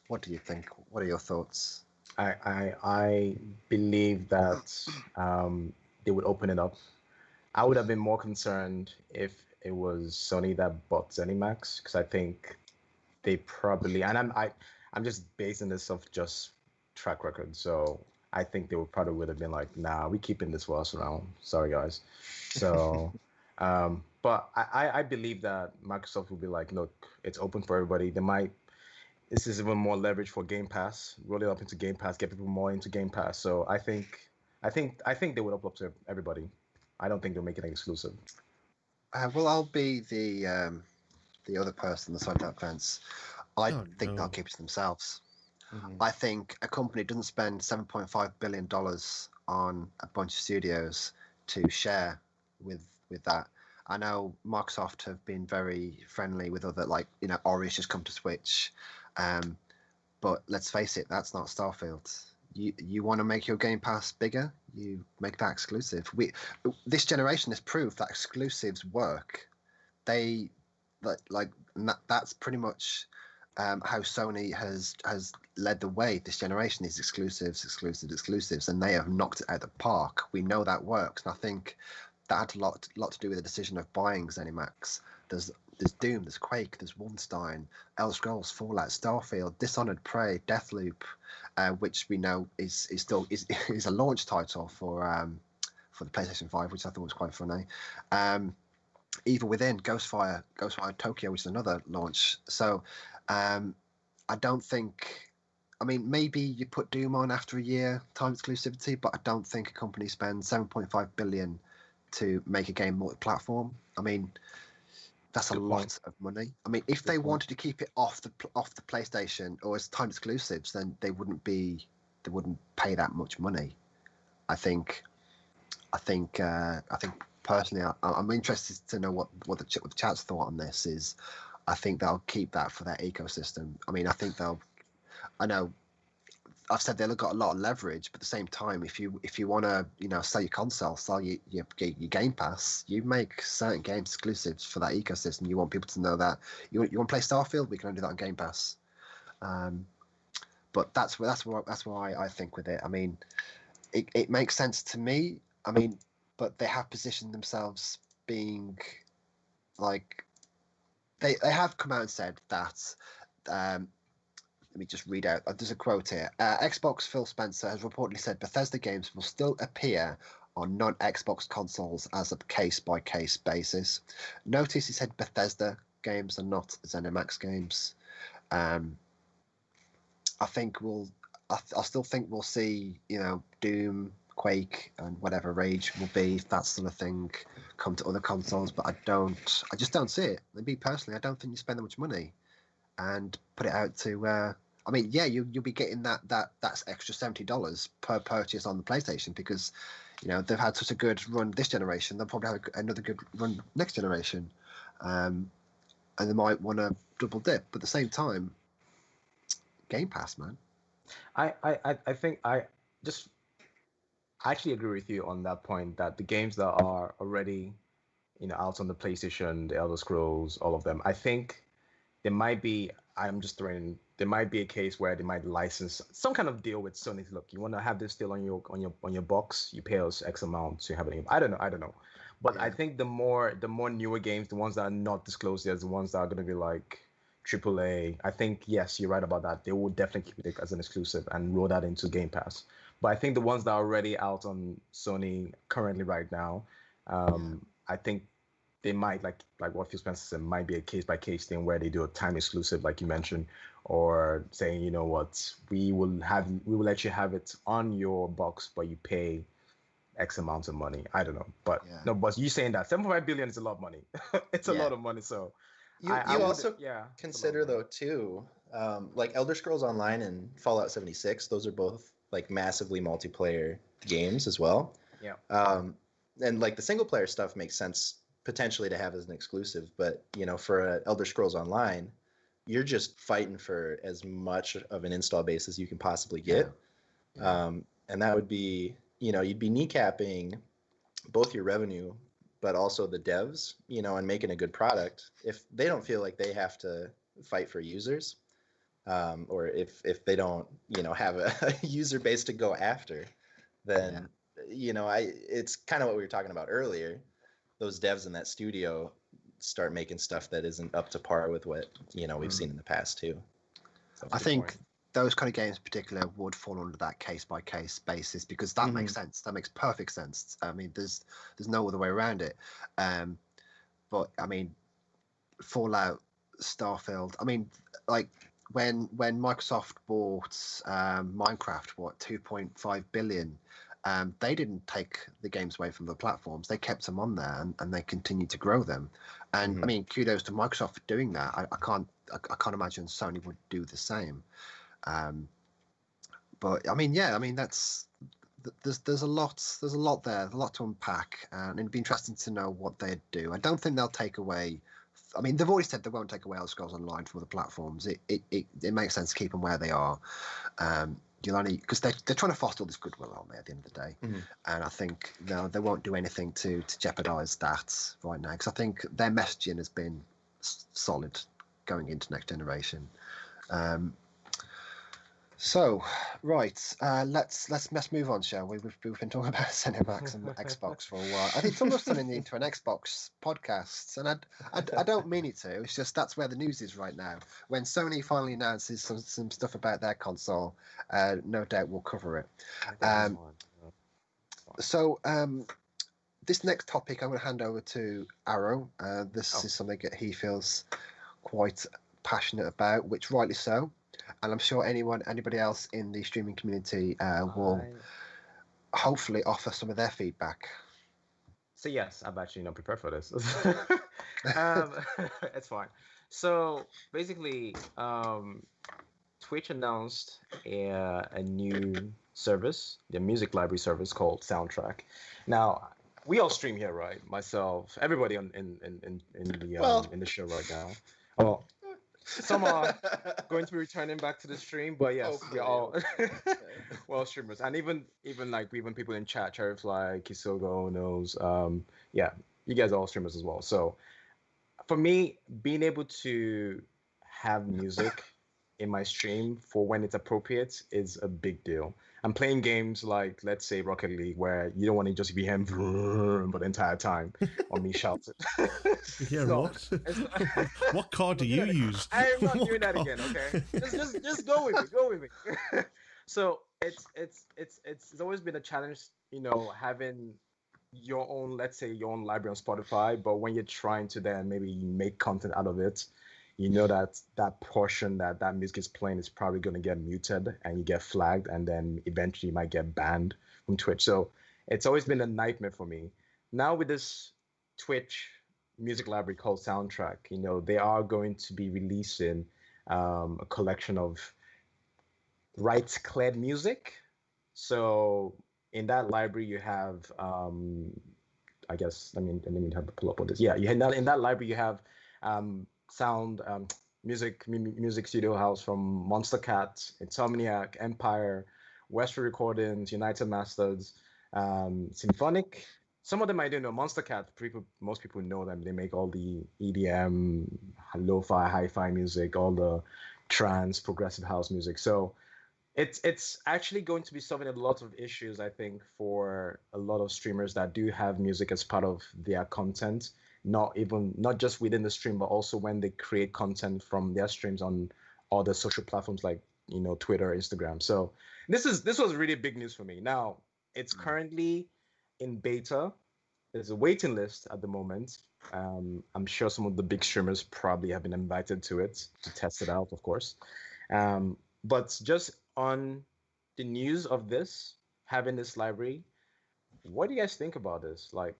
what do you think? What are your thoughts? I believe that they would open it up. I would have been more concerned if it was Sony that bought Zenimax, because I think they probably, and I'm just basing this off just track record, so I think they would have been like, nah, we keeping this for us around. Sorry guys. So but I believe that Microsoft will be like, look, it's open for everybody. This is even more leverage for Game Pass, roll it up into Game Pass, get people more into Game Pass. So I think they would open up to everybody. I don't think they'll make it exclusive. Well, I'll be the other person on the side of that fence. I think they'll keep it to themselves. Mm-hmm. I think a company doesn't spend $7.5 billion on a bunch of studios to share with that. I know Microsoft have been very friendly with other, Ori's just come to Switch. But let's face it, that's not Starfield. You want to make your Game Pass bigger, you make that exclusive. This generation has proved that exclusives work. That's pretty much how Sony has led the way this generation, these exclusives, and they have knocked it out of the park. We know that works, and I think that had a lot to do with the decision of buying Zenimax. There's Doom, there's Quake, there's Wolfenstein, Elder Scrolls, Fallout, Starfield, Dishonored, Prey, Deathloop, which we know is still is a launch title for the PlayStation 5, which I thought was quite funny. Evil Within, Ghostfire Tokyo, which is another launch. So I don't think. I mean, maybe you put Doom on after a year time exclusivity, but I don't think a company spends 7.5 billion to make a game multi-platform. I mean, that's a lot of money. I mean, if they wanted to keep it off the PlayStation or as time exclusives, then they wouldn't pay that much money. I think personally, I'm interested to know what the chat's thought on this is. I think they'll keep that for their ecosystem. I mean, I know I've said they've got a lot of leverage, but at the same time, if you want to sell your console, sell your Game Pass, you make certain games exclusives for that ecosystem. You want people to know that you want to play Starfield, we can only do that on Game Pass. But that's why I think with it. I mean, it makes sense to me. I mean, but they have positioned themselves being like they have come out and said that. Let me just read out. There's a quote here. Xbox Phil Spencer has reportedly said Bethesda games will still appear on non-Xbox consoles as a case-by-case basis. Notice he said Bethesda games and not ZeniMax games. I still think we'll see, Doom, Quake, and whatever Rage will be, if that sort of thing, come to other consoles. But I just don't see it. Me personally, I don't think you spend that much money and put it out to. I mean, yeah, you'll be getting that's extra $70 per purchase on the PlayStation because, they've had such a good run this generation. They'll probably have another good run next generation, and they might want to double dip. But at the same time, Game Pass, man. I think I actually agree with you on that point that the games that are already, out on the PlayStation, the Elder Scrolls, all of them, I think there might be. There might be a case where they might license some kind of deal with Sony. Look, you want to have this still on your box, you pay us X amount to have it. I don't know. But yeah. I think the more newer games, the ones that are not disclosed as the ones that are going to be like AAA, I think, yes, you're right about that. They will definitely keep it as an exclusive and roll that into Game Pass. But I think the ones that are already out on Sony currently right now, I think they might, like what Phil Spencer said, might be a case-by-case thing where they do a time exclusive, like you mentioned, or saying, you know what, we will let you have it on your box, but you pay X amount of money. I don't know, but no, but you saying that 7.5 billion is a lot of money. It's a lot of money. So you also consider though too, like Elder Scrolls Online and Fallout 76. Those are both like massively multiplayer games as well. Yeah. And like the single player stuff makes sense potentially to have as an exclusive, but for Elder Scrolls Online, you're just fighting for as much of an install base as you can possibly get. And that would be, you'd be kneecapping both your revenue, but also the devs, and making a good product if they don't feel like they have to fight for users, or if they don't, have a user base to go after, then, it's kind of what we were talking about earlier. Those devs in that studio start making stuff that isn't up to par with what we've seen in the past too. I think those kind of games in particular would fall under that case by case basis because that makes sense. That makes perfect sense. I mean, there's no other way around it. But I mean, Fallout, Starfield. I mean, like when Microsoft bought Minecraft, 2.5 billion. They didn't take the games away from the platforms. They kept them on there and they continued to grow them. And I mean, kudos to Microsoft for doing that. I can't imagine Sony would do the same. But I mean, there's a lot there, a lot to unpack, and it'd be interesting to know what they'd do. I don't think they'll take away. I mean, they've already said they won't take away Elder Scrolls Online from the platforms. It makes sense to keep them where they are. You'll only because they're trying to foster all this goodwill, aren't they? At the end of the day, and I think they won't do anything to jeopardize that right now because I think their messaging has been solid going into next generation. Um, so, right, let's move on, shall we? We've been talking about Zenimax and Xbox for a while. I think it's almost turning into an Xbox podcast, and I don't mean it to. It's just that's where the news is right now. When Sony finally announces some stuff about their console, no doubt we'll cover it. So, this next topic I'm going to hand over to Arrow. This is something that he feels quite passionate about, which rightly so. And I'm sure anybody else in the streaming community will hopefully offer some of their feedback. So yes, I'm actually not prepared for this. It's fine. So basically, Twitch announced a new service, the music library service called Soundtrack. Now, we all stream here, right? Myself, everybody in the show right now. Well, some are going to be returning back to the stream, but yes, we're all well streamers, and even people in chat, Cherryfly, Kisogo knows. Yeah, you guys are all streamers as well. So for me, being able to have music in my stream for when it's appropriate is a big deal. I'm playing games like, let's say, Rocket League, where you don't want to just be hearing but the entire time or me shouting. Yeah, so, what card do you use? I'm not doing that again. Okay, just go with me. Go with me. So it's always been a challenge, having your own, let's say, your own library on Spotify, but when you're trying to then maybe make content out of it, that portion that music is playing is probably going to get muted and you get flagged, and then eventually you might get banned from Twitch. So it's always been a nightmare for me. Now with this Twitch music library called Soundtrack, they are going to be releasing a collection of rights cleared music. So in that library you have I guess let me have to pull up on this. Yeah, in that library you have sound music studio house from Monster Cat, Insomniac, Empire, Westwood Recordings, United Masters, Symphonic. Some of them I don't know. Monster Cat, most people know them. They make all the EDM, lo-fi, hi-fi music, all the trance, progressive house music. So it's actually going to be solving a lot of issues, I think, for a lot of streamers that do have music as part of their content. Not just within the stream, but also when they create content from their streams on other social platforms like Twitter, Instagram. So this was really big news for me. Now it's currently in beta. There's a waiting list at the moment. I'm sure some of the big streamers probably have been invited to it to test it out, of course. But just on the news of this, having this library, what do you guys think about this? Like,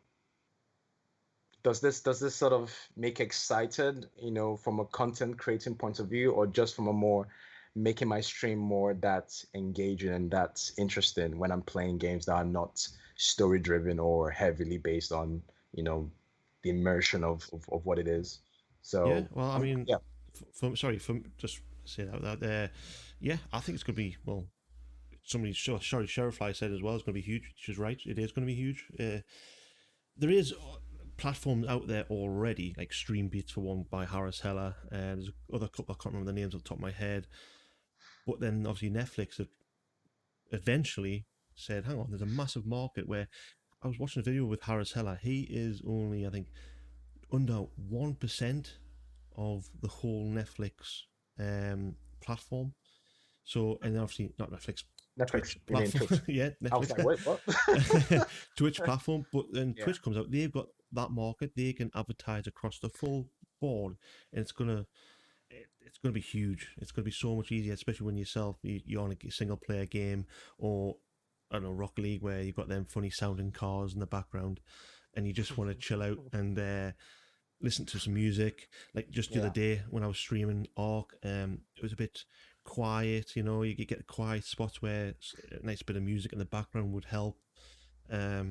does this sort of make excited, from a content creating point of view, or just from a more making my stream more that engaging and that's interesting when I'm playing games that are not story driven or heavily based on, the immersion of what it is? So yeah, well, I mean, yeah. Just say that there. Yeah, I think it's going to be, well, Sheriffly said as well, it's going to be huge. She's right, it is going to be huge. There is platforms out there already, like Stream Beats for one by Harris Heller, and there's other couple, I can't remember the names off the top of my head. But then obviously Netflix have eventually said, hang on, there's a massive market where I was watching a video with Harris Heller. He is only, I think, under 1% of the whole Netflix platform. So, and obviously not Netflix, Twitch platform. Twitch. Yeah, Netflix. I was like, wait, what? Twitch platform. But then Twitch comes out, they've got that market, they can advertise across the full board, and it's gonna be huge. It's gonna be so much easier, especially when you're on a single player game, or I don't know, Rocket League, where you've got them funny sounding cars in the background and you just want to chill out and listen to some music. Like just the other day when I was streaming Ark, it was a bit quiet, you get the quiet spots where a nice bit of music in the background would help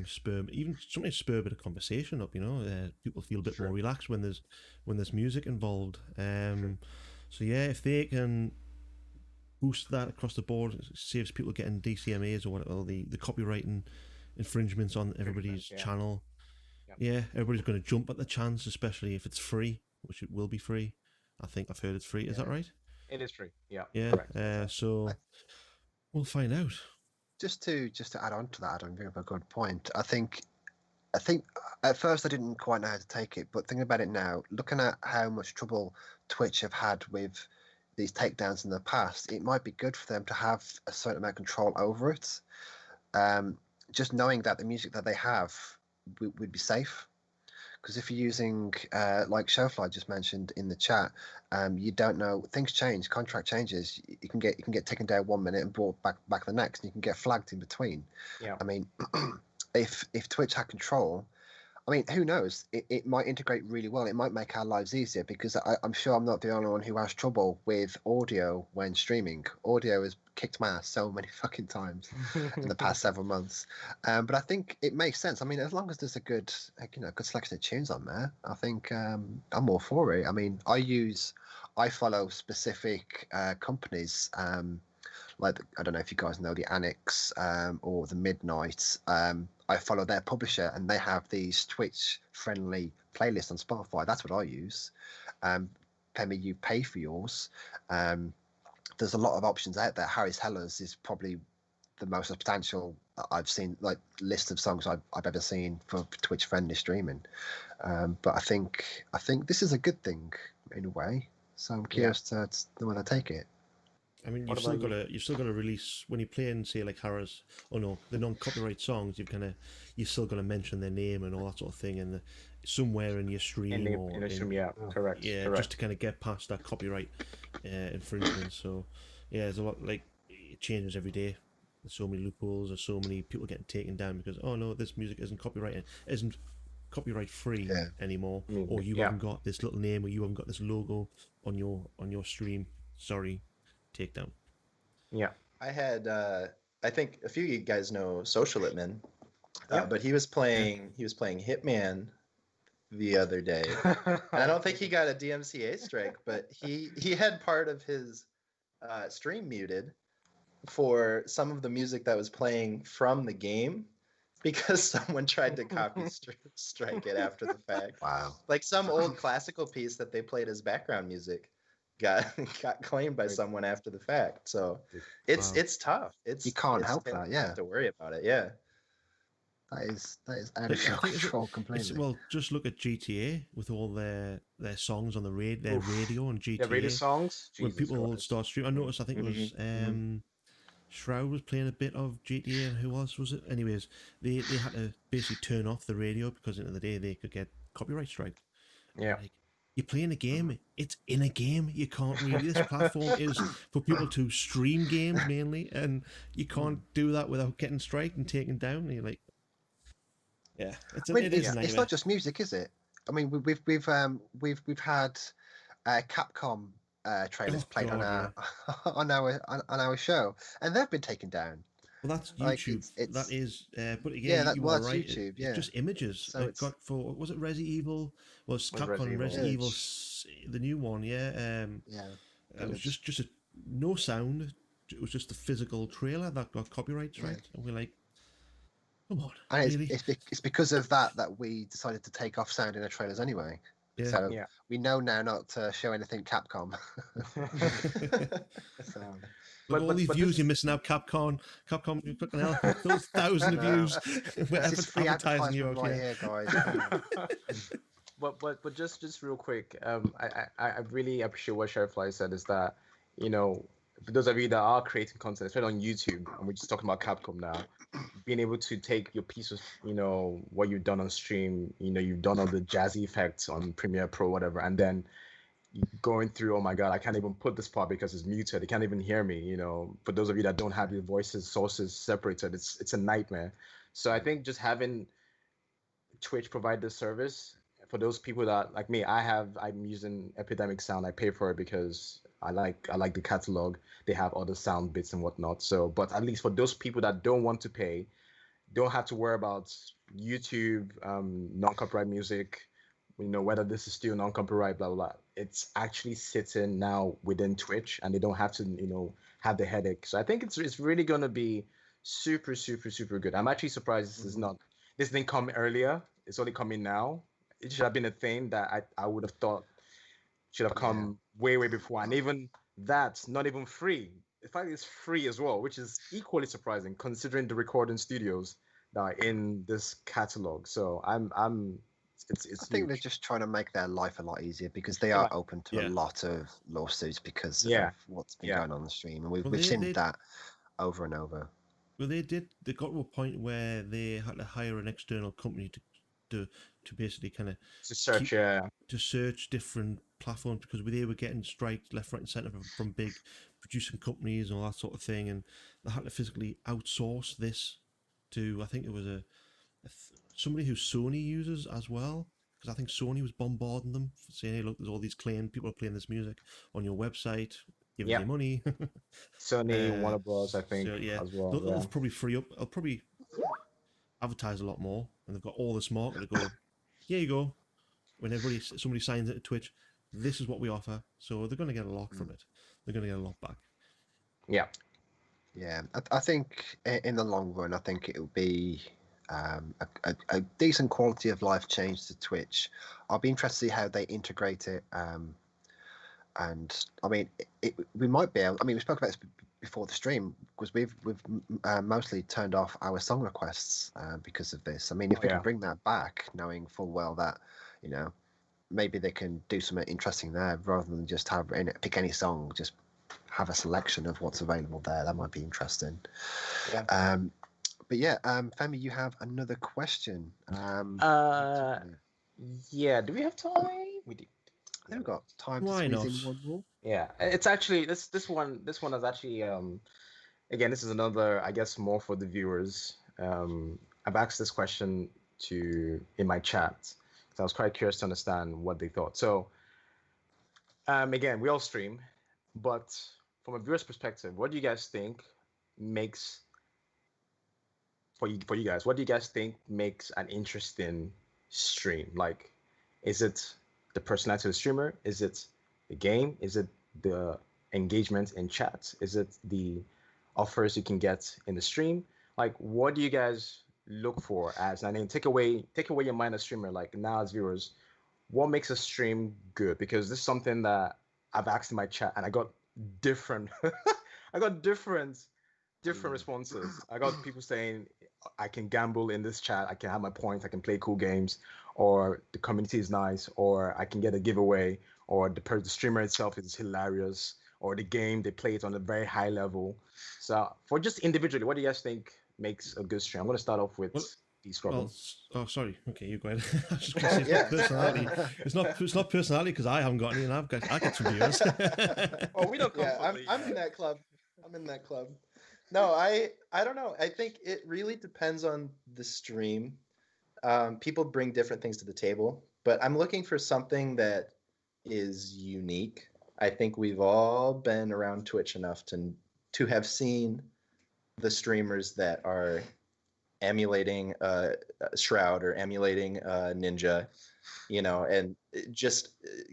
spur a bit of conversation up. People feel a bit more relaxed when there's music involved. So yeah, if they can boost that across the board, it saves people getting DCMAs or whatever, the copywriting infringements on everybody's channel. Yeah, everybody's going to jump at the chance, especially if it's free, which it will be free. I think I've heard it's free. Is that right? It is free. Yeah. Yeah. Correct. So we'll find out. Just to add on to that, Adam, you bring up a good point. I think at first I didn't quite know how to take it, but thinking about it now, looking at how much trouble Twitch have had with these takedowns in the past, it might be good for them to have a certain amount of control over it. Just knowing that the music that they have would be safe. Because if you're using, like Showfly just mentioned in the chat, you don't know, things change, contract changes. You can get taken down 1 minute and brought back the next, and you can get flagged in between. Yeah. I mean, if Twitch had control, I mean, who knows? It might integrate really well. It might make our lives easier, because I'm sure I'm not the only one who has trouble with audio when streaming. Audio has kicked my ass so many fucking times in the past several months. But I think it makes sense. I mean, as long as there's a good selection of tunes on there, I think I'm all for it. I mean, I follow specific companies. Like, I don't know if you guys know the Annex or the Midnight. I follow their publisher, and they have these Twitch-friendly playlists on Spotify. That's what I use. Femi, you pay for yours. There's a lot of options out there. Harry's Hellers is probably the most substantial I've seen, like, list of songs I've ever seen for Twitch-friendly streaming. But I think this is a good thing in a way. So I'm curious to know where they take it. I mean, you've still got to release when you play in, say, like Harris, the non-copyright songs. You've still got to mention their name and all that sort of thing, and somewhere in your stream correct. Just to kind of get past that copyright infringement. So yeah, there's a lot, like, it changes every day. There's so many loopholes. There's so many people getting taken down because, oh no, this music isn't copyright free anymore, or you haven't got this little name, or you haven't got this logo on your stream. Sorry. Takedown. Yeah, I had. I think a few of you guys know Social Itman, but he was playing Hitman the other day. And I don't think he got a DMCA strike, but he had part of his stream muted for some of the music that was playing from the game, because someone tried to copy strike it after the fact. Wow! Like some old classical piece that they played as background music got claimed by someone after the fact. So it's tough. You can't help that. Yeah, you have to worry about it. Yeah, that is out of control completely. Well, just look at GTA with all their songs on their radio on GTA. The radio songs. When people start streaming, I noticed. I think it was Shroud was playing a bit of GTA, and who else was it? Anyways, they had to basically turn off the radio because at the end of the day they could get copyright strike. Yeah. Like, you're playing a game. It's in a game. You can't really. This platform is for people to stream games mainly, and you can't do that without getting striked and taken down. And you're like, yeah, it's not just music, is it? I mean, we've had Capcom trailers played on our show, and they've been taken down. Well, that's YouTube. Like that is, but again, that's right. YouTube. It's just images. So it got for was it Resident Evil? Was Capcom Resident Evil the new one? Yeah. It was just no sound. It was just a physical trailer that got copyright strike, and we're like, come on. And really? it's because of that we decided to take off sound in the trailers anyway. Yeah. So we know now not to show anything Capcom. So. But all these views you're missing out, Capcom, you fucking hell, those 1,000 views. We're advertising you out here, guys. but just real quick, I really appreciate what Sheriff said, is that, for those of you that are creating content, especially on YouTube, and we're just talking about Capcom now, being able to take your piece of, what you've done on stream, you've done all the jazzy effects on Premiere Pro, whatever, and then going through, oh my god, I can't even put this part because it's muted, they can't even hear me. For those of you that don't have your voices sources separated, it's a nightmare. So I think just having Twitch provide this service for those people that, like me, I'm using Epidemic Sound. I pay for it because I like the catalog. They have other sound bits and whatnot. So, but at least for those people that don't want to pay, don't have to worry about YouTube, non-copyright music, whether this is still non-copyright, blah, blah, blah. It's actually sitting now within Twitch, and they don't have to, have the headache. So I think it's really going to be super, super, super good. I'm actually surprised this didn't come earlier. It's only coming now. It should have been a thing that I would have thought should have come way, way before. And even that's not even free. In fact, it's free as well, which is equally surprising considering the recording studios that are in this catalog. So it's I think they're huge. just trying to make their life a lot easier because they Pretty are much. open to a Yeah. lot of lawsuits because Yeah. of what's been Yeah. going on the stream, and we've Well, seen they that over and over. Well, they got to a point where they had to hire an external company to basically kind of To search, keep- yeah. to search different platforms because they were getting strikes left, right, and centre from big producing companies and all that sort of thing, and they had to physically outsource this to, I think it was somebody who Sony uses as well, because I think Sony was bombarding them saying, "Hey, look, there's all these people are playing this music on your website, give us Yep. your money." Sony, Warner Bros, I think, So yeah, as well. they'll Yeah. probably free up. They'll probably advertise a lot more, and they've got all this market to go. Here you go. When somebody signs into Twitch, this is what we offer. So they're going to get a lot from it. They're going to get a lot back. Yeah. Yeah, I think in the long run, I think it will be a decent quality of life change to Twitch. I'll be interested to see how they integrate it. And I mean, we might be able. I mean, we spoke about this before the stream because we've mostly turned off our song requests because of this. I mean, if we can bring that back, knowing full well that maybe they can do something interesting there rather than just pick any song, just have a selection of what's available there. That might be interesting. Yeah. But yeah, Femi, you have another question. Yeah. Do we have time? We do. I think we've got time Why to not? squeeze in one more. Yeah. It's actually this one is actually again, this is another, I guess, more for the viewers. I've asked this question in my chat, so I was quite curious to understand what they thought. So again, we all stream, but from a viewer's perspective, what do you guys think makes for you guys? What do you guys think makes an interesting stream? Like, is it the personality of the streamer? Is it the game? Is it the engagement in chat? Is it the offers you can get in the stream? Like, what do you guys look for as? I mean, take away your mind as streamer. Like now as viewers, what makes a stream good? Because this is something that I've asked in my chat, and I got different. different responses. I got people saying I can gamble in this chat, I can have my points, I can play cool games, or the community is nice, or I can get a giveaway, or the streamer itself is hilarious, or the game they play it on a very high level. So for just individually, what do you guys think makes a good stream? I'm going to start off with bScrubbin. Oh, sorry. Okay, you go ahead. I was just going to say personality. It's not personality because I haven't got any, and I got some viewers. Oh, we don't come. Yeah, I'm in that club. No, I don't know. I think it really depends on the stream. People bring different things to the table, but I'm looking for something that is unique. I think we've all been around Twitch enough to have seen the streamers that are emulating Shroud or emulating Ninja, and just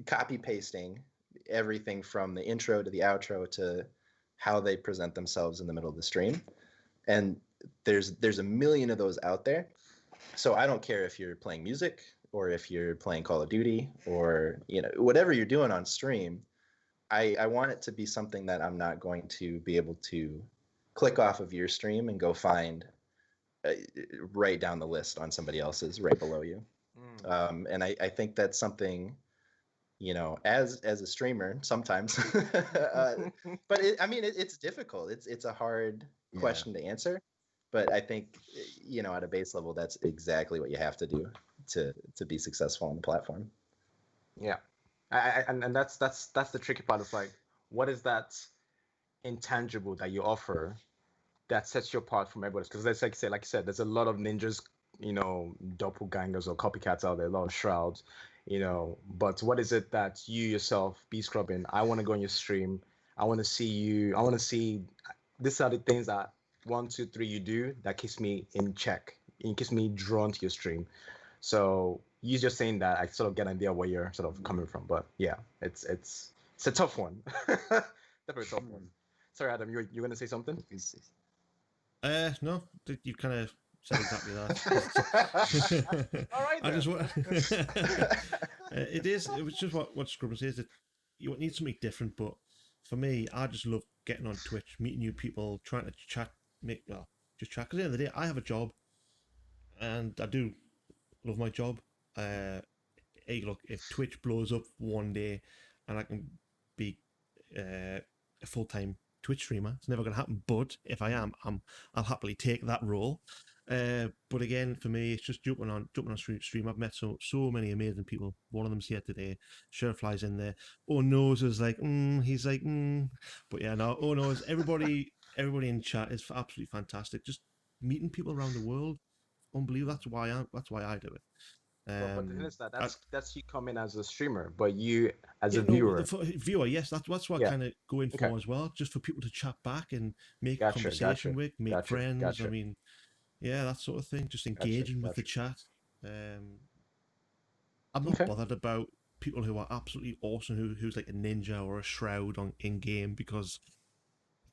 copy pasting everything from the intro to the outro to how they present themselves in the middle of the stream. And there's a million of those out there. So I don't care if you're playing music or if you're playing Call of Duty or whatever you're doing on stream. I want it to be something that I'm not going to be able to click off of your stream and go find right down the list on somebody else's right below you. And I think that's something, as a streamer sometimes, but it's difficult. It's a hard question to answer, but I think, at a base level, that's exactly what you have to do to be successful on the platform. Yeah. And that's the tricky part. It's like, what is that intangible that you offer that sets you apart from everybody? Because like you said, there's a lot of ninjas, doppelgangers or copycats out there, a lot of shrouds, but what is it that you yourself, bScrubbin, I want to go on your stream, I want to see these are the things that 1, 2, 3 you do that keeps me in check, it keeps me drawn to your stream. So you just saying that, I sort of get an idea where you're sort of coming from. But yeah, it's a tough one. Definitely a tough one. Sorry, Adam, you're going to say something? No, you kind of said exactly that. All right, then. It was just what Scrubbin says, that you need something different, but for me, I just love getting on Twitch, meeting new people, trying to chat, just chat. Because at the end of the day, I have a job, and I do love my job. Hey, look, if Twitch blows up one day, and I can be a full-time Twitch streamer, it's never going to happen. But if I am, I'll happily take that role. But again, for me, it's just jumping on stream. I've met so many amazing people. One of them's here today. Surefly's in there. Oh Knows is like, he's like, but yeah, no. Oh Knows, everybody in chat is absolutely fantastic. Just meeting people around the world, unbelievable. That's why I do it. But the thing is that's you coming as a streamer, but you as a no, viewer. Viewer, yes, that's what I kind of go in for as well, just for people to chat back and make conversation with, make friends. I mean, yeah, that sort of thing. Just engaging with the chat. I'm not bothered about people who are absolutely awesome, who's like a ninja or a shroud on in game, because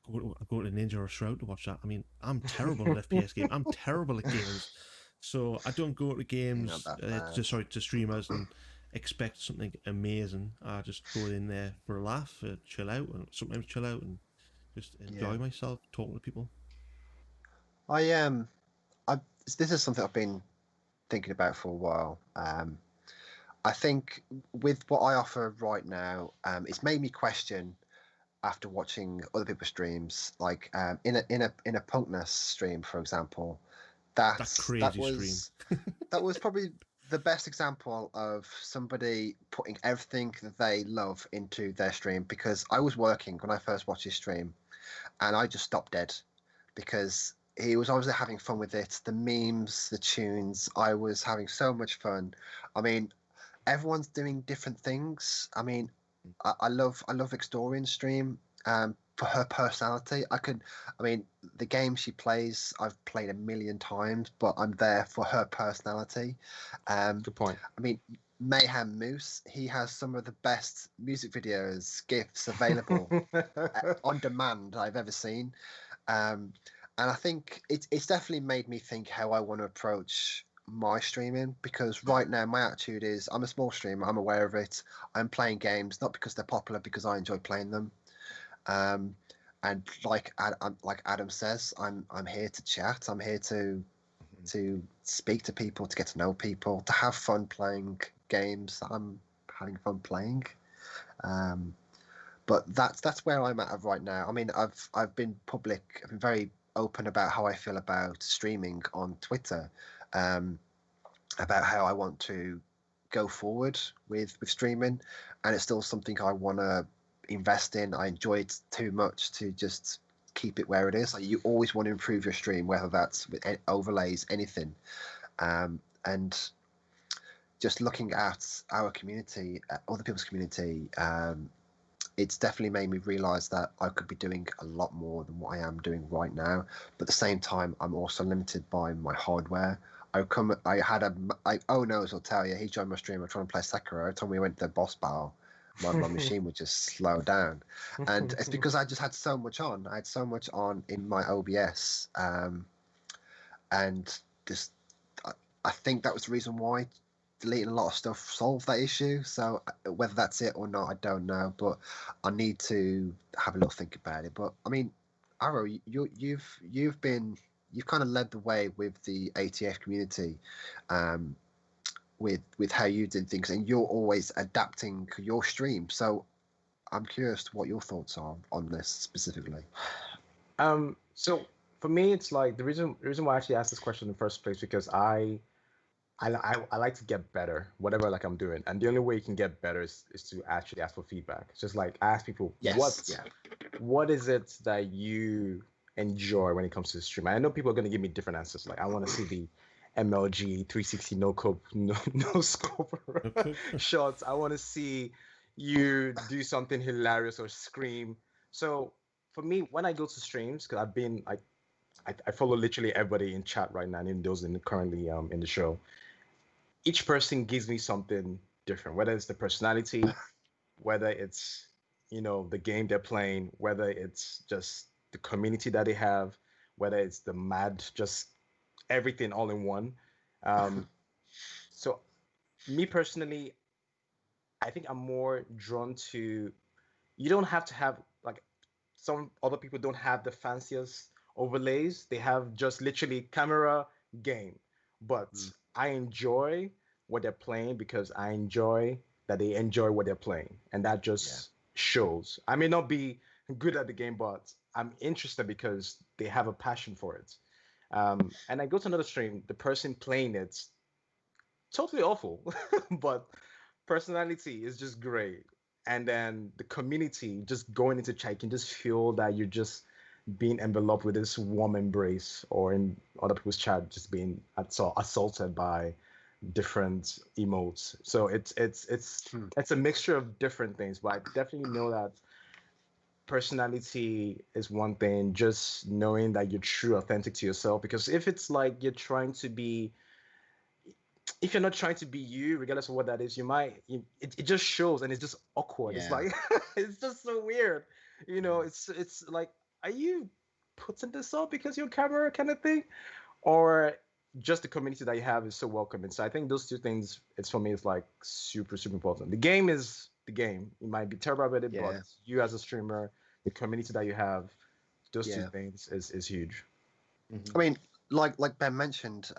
I go to Ninja or Shroud to watch that. I mean, I'm terrible at FPS games. I'm terrible at games. So I don't go to games, to streamers and expect something amazing. I just go in there for a laugh, chill out, and sometimes chill out and just enjoy myself, talking to people. This is something I've been thinking about for a while. I think with what I offer right now, it's made me question after watching other people's streams, like in a Punkness stream, for example. That was probably the best example of somebody putting everything that they love into their stream, because I was working when I first watched his stream and I just stopped dead because he was obviously having fun with it. The memes, the tunes, I was having so much fun. I mean, everyone's doing different things. I mean, I love Victoria's stream. For her personality, the game she plays, I've played a million times, but I'm there for her personality. Good point. I mean, Mayhem Moose, he has some of the best music videos, GIFs available on demand I've ever seen. And I think it's definitely made me think how I want to approach my streaming, because right now my attitude is I'm a small streamer, I'm aware of it. I'm playing games not because they're popular, because I enjoy playing them. And like Adam says, I'm here to chat. I'm here to speak to people, to get to know people, to have fun playing games that I'm having fun playing. But that's where I'm at right now. I mean, I've been public. I've been very open about how I feel about streaming on Twitter, about how I want to go forward with streaming, and it's still something I want to invest in. I enjoy it too much to just keep it where it is. Like, you always want to improve your stream, whether that's with overlays, anything. And just looking at our community, other people's community, it's definitely made me realize that I could be doing a lot more than what I am doing right now. But at the same time, I'm also limited by my hardware. Oh Knows will tell you, he joined my stream. I'm trying to play Sekiro. Every time we went to the boss battle, my machine would just slow down, and it's because I just had so much on. I had so much on in my OBS, and just I think that was the reason why deleting a lot of stuff solved that issue. So whether that's it or not, I don't know, but I need to have a little think about it. But I mean, Arrow, you've kind of led the way with the ATF community. With how you did things, and you're always adapting your stream. So I'm curious what your thoughts are on this specifically. So for me, it's like the reason why I actually asked this question in the first place, because I like to get better, whatever like I'm doing, and the only way you can get better is to actually ask for feedback. It's just like I ask people, what is it that you enjoy when it comes to the stream? I know people are going to give me different answers. Like, I want to see the MLG 360 no scope shots. I want to see you do something hilarious or scream. So for me, when I go to streams, because I follow literally everybody in chat right now, and those currently in the show. Each person gives me something different, whether it's the personality, whether it's the game they're playing, whether it's just the community that they have, whether it's the mad, just everything all in one. So me personally, I think I'm more drawn to, you don't have to have, like, some other people don't have the fanciest overlays. They have just literally camera, game. But I enjoy what they're playing because I enjoy that they enjoy what they're playing, and that just shows. I may not be good at the game, but I'm interested because they have a passion for it. And I go to another stream, the person playing it's totally awful, but personality is just great. And then the community just going into chat, you can just feel that you're just being enveloped with this warm embrace, or in other people's chat, just being assaulted by different emotes. So it's a mixture of different things, but I definitely know that personality is one thing, just knowing that you're true, authentic to yourself. Because if it's like you're trying to be, if you're not trying to be you, regardless of what that is, it just shows, and it's just awkward. It's like it's just so weird. It's like, are you putting this up because your camera kind of thing, or just the community that you have is so welcoming. So I think those two things, it's for me, it's like super, super important. The game is the game. You might be terrible at it, but you as a streamer, the community that you have, those two things is huge. I mean, like Ben mentioned,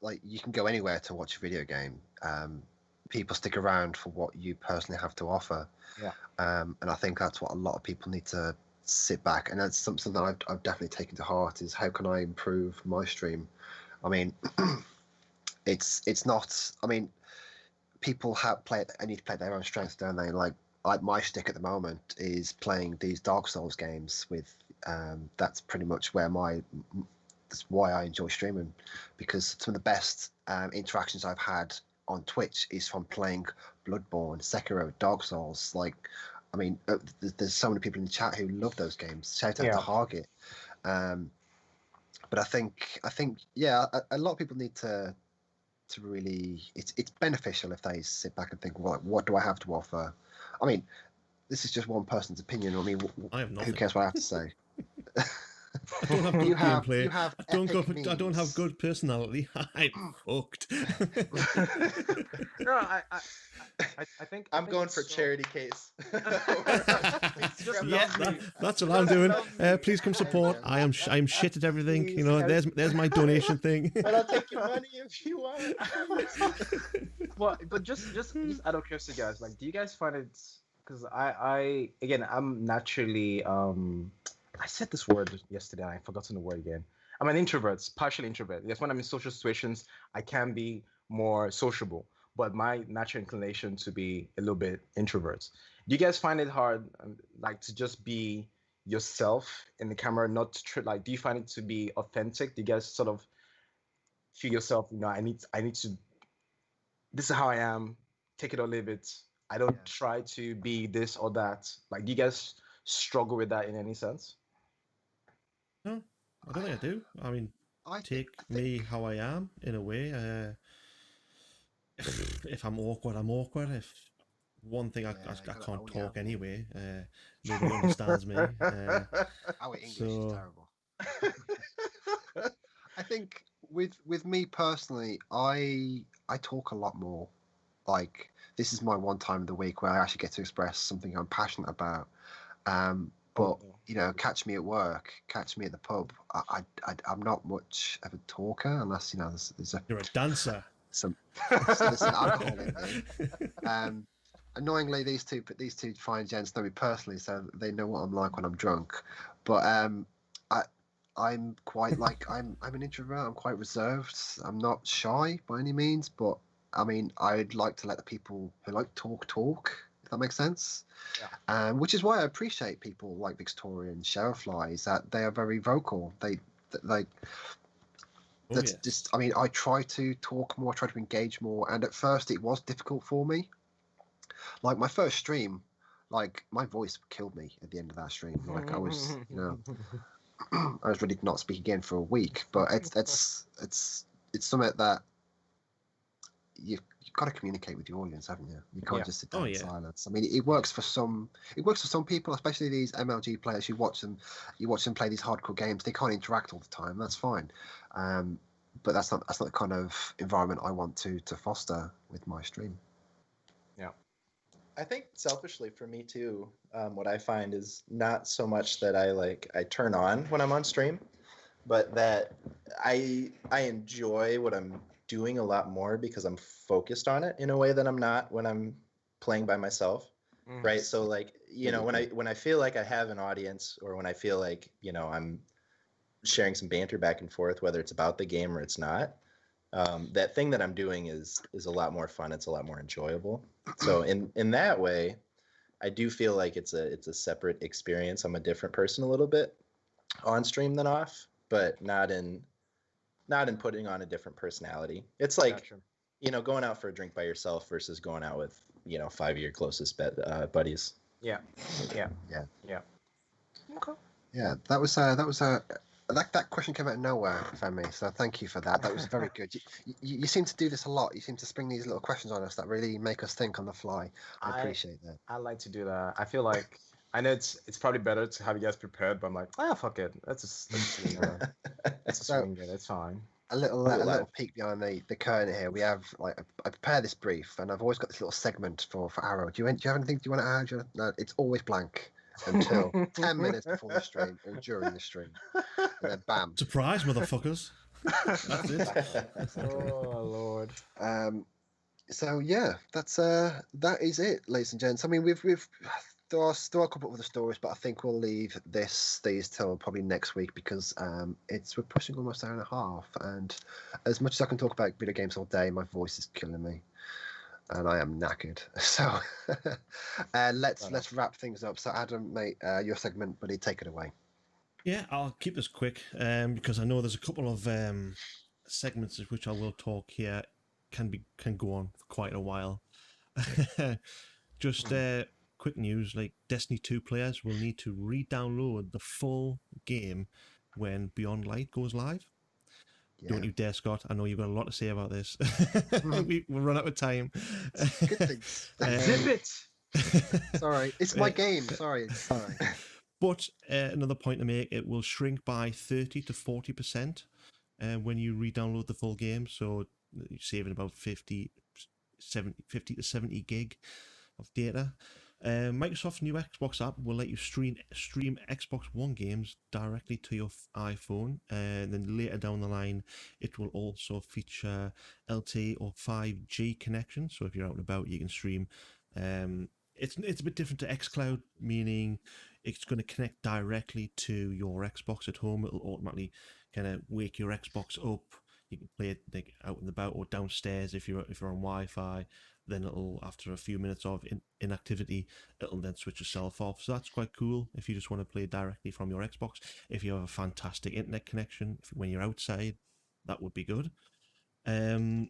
like you can go anywhere to watch a video game. People stick around for what you personally have to offer. And I think that's what a lot of people need to sit back, and that's something that I've definitely taken to heart, is how can I improve my stream. I mean, it's not. I mean, people need to play their own strengths, don't they? Like my shtick at the moment is playing these Dark Souls games with. That's pretty much that's why I enjoy streaming, because some of the best interactions I've had on Twitch is from playing Bloodborne, Sekiro, Dark Souls. Like, I mean, there's so many people in the chat who love those games. Shout out to Hargit. But I think a lot of people need to really. It's beneficial if they sit back and think, well, what do I have to offer? I mean, this is just one person's opinion. I mean, who cares what I have to say? I don't have good gameplay. You have I don't have good personality. I'm fucked. No, I think I'm going for charity case. That's what I'm doing. Please come support. I'm shit at everything. You know, there's my donation thing. But I'll take your money if you want. Well, but just out of curiosity, guys, like, do you guys find it? Because I'm naturally I said this word yesterday, and I've forgotten the word again. I'm an introvert, partial introvert. Yes, when I'm in social situations, I can be more sociable, but my natural inclination to be a little bit introvert. Do you guys find it hard, like, to just be yourself in the camera, not to like? Do you find it to be authentic? Do you guys sort of feel yourself? I need to. This is how I am. Take it or leave it. I don't try to be this or that. Like, do you guys struggle with that in any sense? No, I don't think I do. I mean, take me how I am in a way. If I'm awkward, I'm awkward. If one thing I can't talk anyway, nobody understands me. Our English is terrible. I think with me personally, I talk a lot more. Like, this is my one time of the week where I actually get to express something I'm passionate about. But catch me at work, catch me at the pub. I'm not much of a talker unless there's a. You're a dancer. Some alcohol in me. Annoyingly, these two fine gents know me personally, so they know what I'm like when I'm drunk. But I'm quite like I'm an introvert. I'm quite reserved. I'm not shy by any means, but I mean, I'd like to let the people who like talk. If that makes sense. Yeah. Which is why I appreciate people like Victoria and Shadowfly, that they are very vocal. Just. I mean, I try to talk more, try to engage more, and at first it was difficult for me. Like my first stream, like my voice killed me at the end of that stream. Like I was, I was ready to not speak again for a week. But it's something that you've got to communicate with your audience, haven't you? You can't just sit down in silence. I mean, it works for some. It works for some people, especially these MLG players. You watch them play these hardcore games. They can't interact all the time. That's fine. But that's not the kind of environment I want to foster with my stream. Yeah. I think selfishly for me too, what I find is not so much that I turn on when I'm on stream, but that I enjoy what I'm doing a lot more because I'm focused on it in a way that I'm not when I'm playing by myself. Right. So like, when I feel like I have an audience, or when I feel like, I'm sharing some banter back and forth, whether it's about the game or it's not, that thing that I'm doing is a lot more fun. It's a lot more enjoyable. So in that way, I do feel like it's a separate experience. I'm a different person a little bit on stream than off, but not in putting on a different personality. It's like, going out for a drink by yourself versus going out with 5 of your closest buddies. Yeah. Yeah. Okay. Yeah, that question came out of nowhere, Femi. So thank you for that. That was very good. You seem to do this a lot. You seem to spring these little questions on us that really make us think on the fly. I appreciate that. I like to do that. I feel like I know it's probably better to have you guys prepared, but I'm like, fuck it. Let's swing it. It's fine. A little peek behind the curtain here. We have I prepared this brief, and I've always got this little segment for Arrow. Do you have anything you want to add? No, it's always blank until 10 minutes before the stream or during the stream, and then bam. Surprise, motherfuckers! That's it. Oh Lord. So yeah, that is it, ladies and gents. I mean, we've there are still a couple of other stories, but I think we'll leave these till probably next week because we're pushing almost an hour and a half, and as much as I can talk about video games all day, my voice is killing me, and I am knackered. So let's wrap things up. So Adam, mate, your segment, buddy, take it away. Yeah, I'll keep this quick because I know there's a couple of segments which I will talk here can go on for quite a while. Just quick news, like Destiny 2 players will need to re-download the full game when Beyond Light goes live. Yeah. Don't you dare, Scott. I know you've got a lot to say about this. We'll run out of time. Good things. Zip it! Sorry, it's my game. Sorry. But another point to make, it will shrink by 30 to 40% when you re-download the full game. So you're saving about 50 to 70 gig of data. Microsoft's new Xbox app will let you stream Xbox One games directly to your iPhone, and then later down the line, it will also feature LTE or 5G connection. So if you're out and about, you can stream. It's a bit different to xCloud, meaning it's going to connect directly to your Xbox at home. It'll automatically kind of wake your Xbox up. You can play it like out and about or downstairs if you're on Wi-Fi. Then it'll, after a few minutes of inactivity, it'll then switch itself off. So that's quite cool if you just want to play directly from your Xbox. If you have a fantastic internet connection when you're outside, that would be good. Doom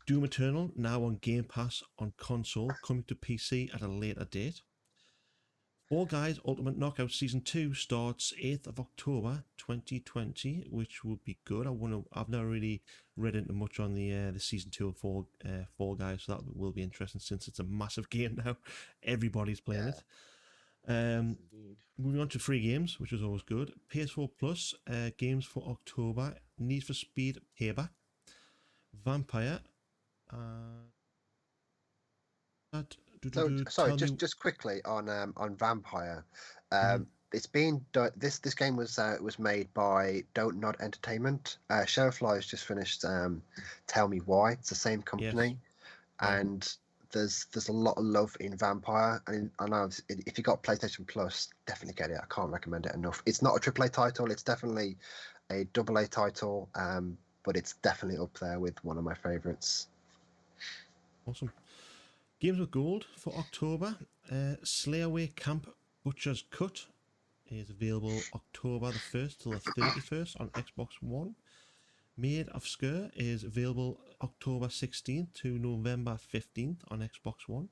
Eternal now on Game Pass on console, coming to PC at a later date. Fall Guys Ultimate Knockout Season 2 starts 8th of October 2020, which would be good. I've never really read into much on the Season 2 of Fall Guys, so that will be interesting since it's a massive game now. Everybody's playing it. Moving on to free games, which is always good. PS4 Plus games for October: Need for Speed Payback, Vampire. Sorry, just quickly on Vampire. It's been this game was made by Don't Nod Entertainment. Shadowfly's just finished Tell Me Why. It's the same company, and there's a lot of love in Vampire. And I know if you got PlayStation Plus, definitely get it. I can't recommend it enough. It's not a AAA title. It's definitely a AA title, but it's definitely up there with one of my favorites. Awesome. Games with Gold for October. Slayaway Camp Butcher's Cut is available October the 1st till the 31st on Xbox One. Maid of Sker is available October 16th to November 15th on Xbox One.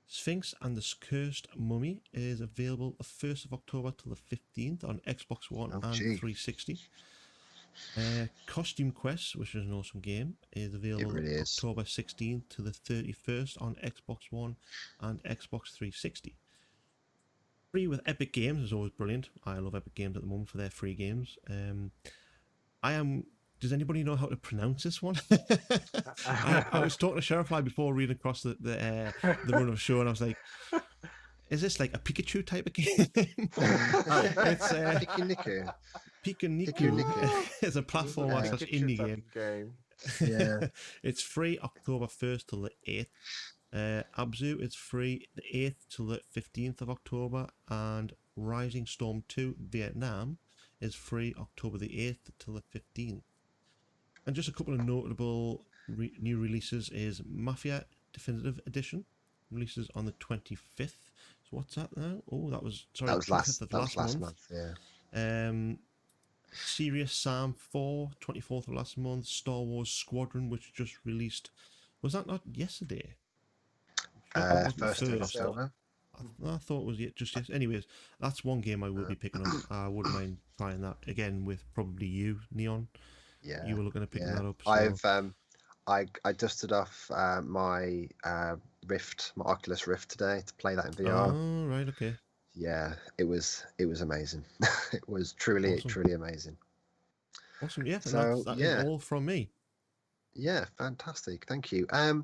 Sphinx and the Cursed Mummy is available the 1st of October till the 15th on Xbox One and 360. Costume Quest, which is an awesome game, is available October 16th to the 31st on Xbox One and Xbox 360. Free with Epic Games is always brilliant. I love Epic Games at the moment for their free games. I am Does anybody know how to pronounce this one? I was talking to Sheriff Fly before reading across the run of the show, and I was like, "Is this like a Pikachu type of game?" It's Pikuniku. Pikuniku. It's a platformer / indie game. Yeah. It's free October 1st till the 8th. Abzu, it's free the 8th till the 15th of October, and Rising Storm 2 Vietnam is free October the 8th till the 15th. And just a couple of notable new releases is Mafia Definitive Edition, releases on the 25th. So what's that now? Oh, that was last month. Yeah. Serious Sam 4, 24th of last month. Star Wars Squadron, which just released. Was that not yesterday? First of October. I thought it was just yes. Anyways, that's one game I will be picking up. I wouldn't mind trying that again with probably you, Neon. Yeah, you were looking at picking that up. So. I dusted off my Rift, my Oculus Rift today to play that in VR. Oh, right, okay. Yeah, it was amazing. It was truly amazing. Awesome, yeah. So that is all from me. Yeah, fantastic. Thank you. Do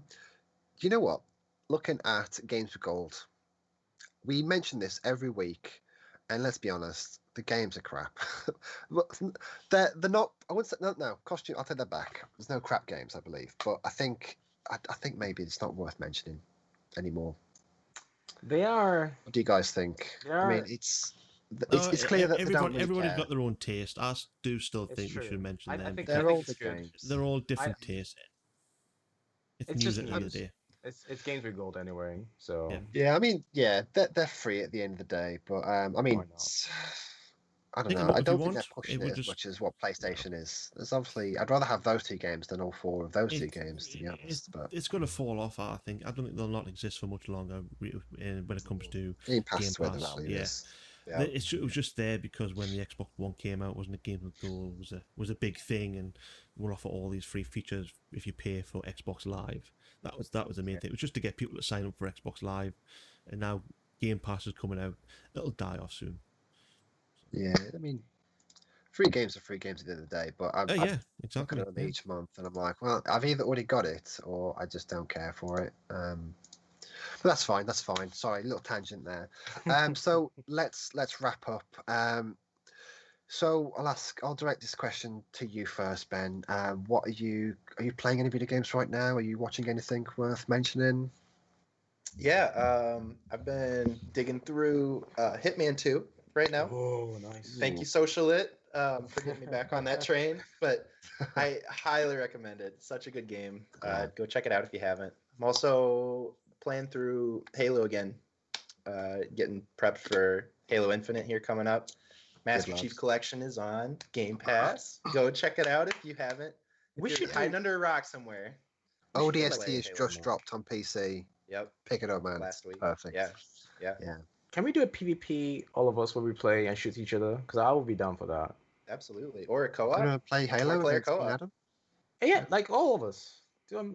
you know what? Looking at Games with Gold, we mention this every week, and let's be honest, the games are crap. they're not. I wouldn't say no. Costume. I'll take that back. There's no crap games, I believe, but I think maybe it's not worth mentioning anymore. They are. What do you guys think? I mean, it's clear that everybody's got their own taste. I do still think we should mention them. They're all the games. They're all different tastes. It's news at the end of the day. It's Games with Gold anyway, so yeah. I mean, yeah, they're free at the end of the day, but I mean, I don't know. I don't think they're pushing it as much as what PlayStation is. There's obviously, I'd rather have those two games than all four of those two games, to be honest. But it's going to fall off. I think. I don't think they'll not exist for much longer when it comes to Game Pass. Where the value is. Yeah. It was just there because when the Xbox One came out, wasn't it? Games with Gold was a big thing, and we'll offer all these free features if you pay for Xbox Live. That was the main thing. It was just to get people to sign up for Xbox Live, and now Game Pass is coming out. It'll die off soon. Yeah, I mean, free games are free games at the end of the day, but I'm exactly. looking at them each month, and I'm like, well, I've either already got it or I just don't care for it. But that's fine. That's fine. Sorry, little tangent there. So let's wrap up. So I'll direct this question to you first, Ben. What are you playing any video games right now? Are you watching anything worth mentioning? Yeah, I've been digging through Hitman 2 right now. Oh, nice. Thank you, Socialit, for getting me back on that train. But I highly recommend it. It's such a good game. Go check it out if you haven't. I'm also playing through Halo again, getting prepped for Halo Infinite here coming up. Master Chief Collection is on Game Pass. Go check it out if you haven't. We should hide under a rock somewhere. ODST is just dropped on PC. Yep. Pick it up, man. Last week. Perfect. Yeah. Can we do a PvP, all of us, where we play and shoot each other? Because I will be down for that. Absolutely. Or a co-op. You want to play Halo? Player co-op. Adam? Yeah, like all of us.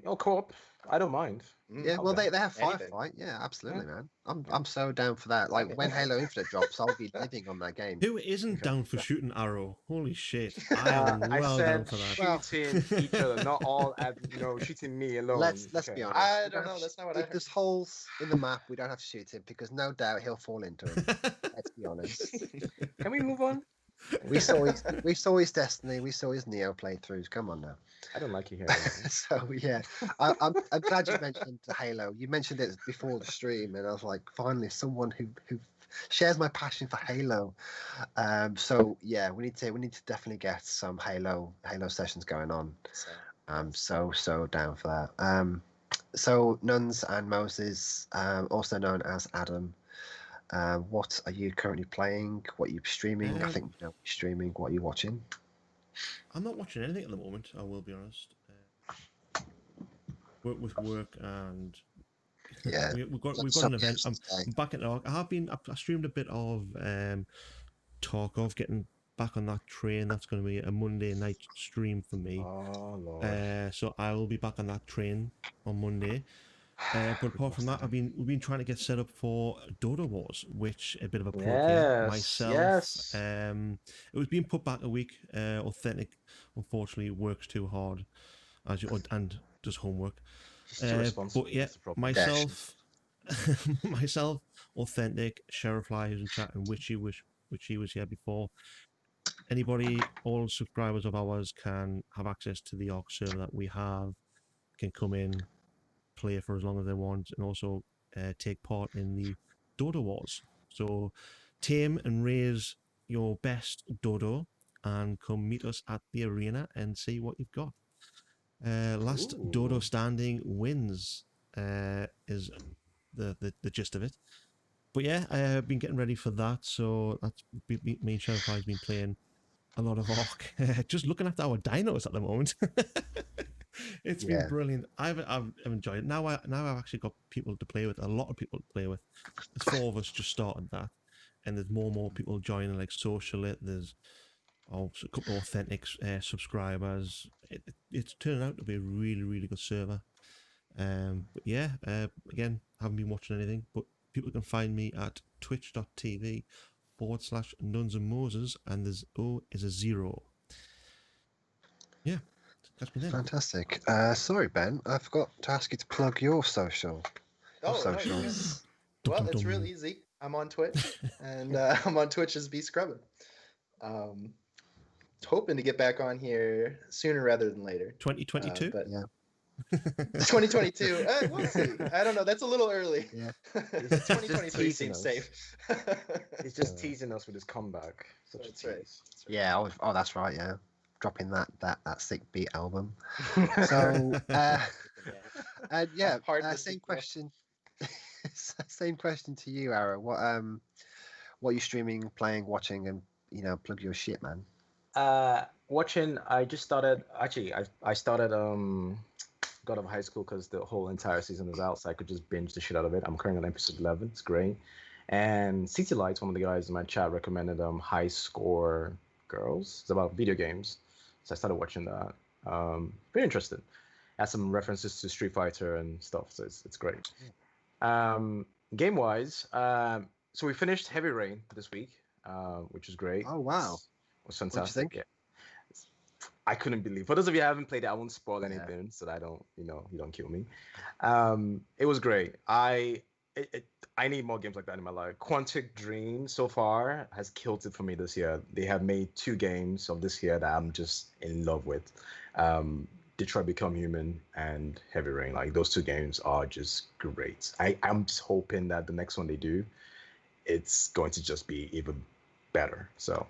Or co-op. I don't mind. Yeah, well, they have firefight. Yeah, absolutely, man. I'm so down for that. Like when Halo Infinite drops, I'll be living on that game. Who isn't down for shooting Arrow? Holy shit! I am down for that. Shooting each other, not all shooting me alone. Let's be honest. I don't know. That's not what I heard. If there's holes in the map, we don't have to shoot him because no doubt he'll fall into them. Let's be honest. Can we move on? We saw his Destiny. We saw his Neo playthroughs. Come on now. I don't like you here. So yeah, I'm glad you mentioned Halo. You mentioned it before the stream, and I was like, finally, someone who shares my passion for Halo. So yeah, we need to definitely get some Halo sessions going on. I'm so down for that. So Nuns and Moses, also known as Adam. What are you currently playing? What are you streaming? I think you know streaming. What are you watching? I'm not watching anything at the moment. I will be honest. With work and we've got an event. I'm back at the. I streamed a bit of talk of getting back on that train. That's going to be a Monday night stream for me. Oh Lord. So I will be back on that train on Monday. But apart from that, we've been trying to get set up for Dodo Wars, which a bit of a plug here. Yes, Myself, yes. it was being put back a week. Authentic, unfortunately, works too hard, and does homework. He's too responsible. But yeah, That's the problem. myself, myself, Authentic, Sheriffly, who's in chat, and Witchy, which he was here before. Anybody, all subscribers of ours can have access to the Arc server that we have, can come in, play for as long as they want, and also take part in the Dodo Wars. So tame and raise your best Dodo and come meet us at the arena and see what you've got. Last Dodo standing wins is the gist of it. But yeah, I've been getting ready for that. So that's me and Sheriff has been playing a lot of Arc. Just looking after our dinos at the moment. It's been brilliant. I've enjoyed it. Now I've actually got people to play with. A lot of people to play with. There's 4 of us just started that, and there's more and more people joining, like Socialit. There's a couple of authentic subscribers. It's turning out to be a really, really good server. But yeah, again, haven't been watching anything, but people can find me at twitch.tv/Nuns and Moses, and there's O is a 0. Yeah. Catch me then. Fantastic. Sorry, Ben, I forgot to ask you to plug your social. No, well, it's real easy. I'm on Twitch, and I'm on Twitch as bScrubbin. Hoping to get back on here sooner rather than later. 2022? But yeah. 2022. We'll see. I don't know. That's a little early. Yeah. 2023 seems safe. He's just teasing us with his comeback. That's right. Yeah. Oh, that's right. Yeah. Dropping that sick beat album. So, and yeah, same question. Same question to you, Ara. What are you streaming, playing, watching, and plug your shit, man? Watching. I just started. Actually, I started God of High School because the whole entire season is out, so I could just binge the shit out of it. I'm currently on episode 11. It's great. And CT Lights, one of the guys in my chat, recommended High Score Girls. It's about video games. So I started watching that. Very interested. Has some references to Street Fighter and stuff, so it's great. Game wise, so we finished Heavy Rain this week, which was great. Oh wow, it was fantastic. What do you think? Yeah. I couldn't believe. For those of you who haven't played it, I won't spoil anything, so that I don't, you don't kill me. It was great. I need more games like that in my life. Quantic Dream so far has killed it for me this year. They have made 2 games of this year that I'm just in love with. Detroit Become Human and Heavy Rain. Like those 2 games are just great. I'm just hoping that the next one they do, it's going to just be even better. So,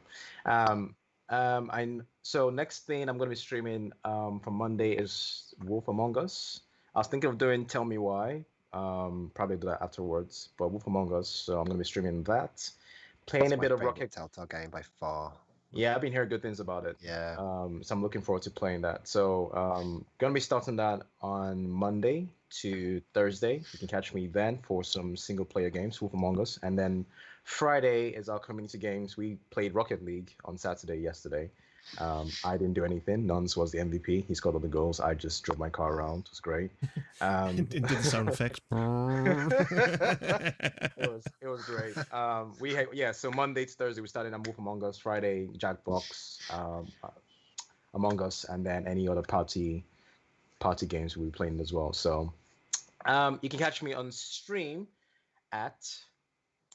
so next thing I'm going to be streaming from Monday is Wolf Among Us. I was thinking of doing Tell Me Why. Probably do that afterwards. But Wolf Among Us, so I'm going to be streaming that. Playing That's a bit of my Rocket. Telltale game by far. Yeah, I've been hearing good things about it. Yeah. So I'm looking forward to playing that. So gonna be starting that on Monday to Thursday. You can catch me then for some single player games, Wolf Among Us, and then Friday is our community games. We played Rocket League on Saturday yesterday. I didn't do anything. Nuns was the MVP. He scored all the goals. I just drove my car around. It was great. It did the sound effects. It was great. So Monday to Thursday we started on Wolf Among Us. Friday Jackbox, Among Us, and then any other party games we'll be playing as well. So you can catch me on stream at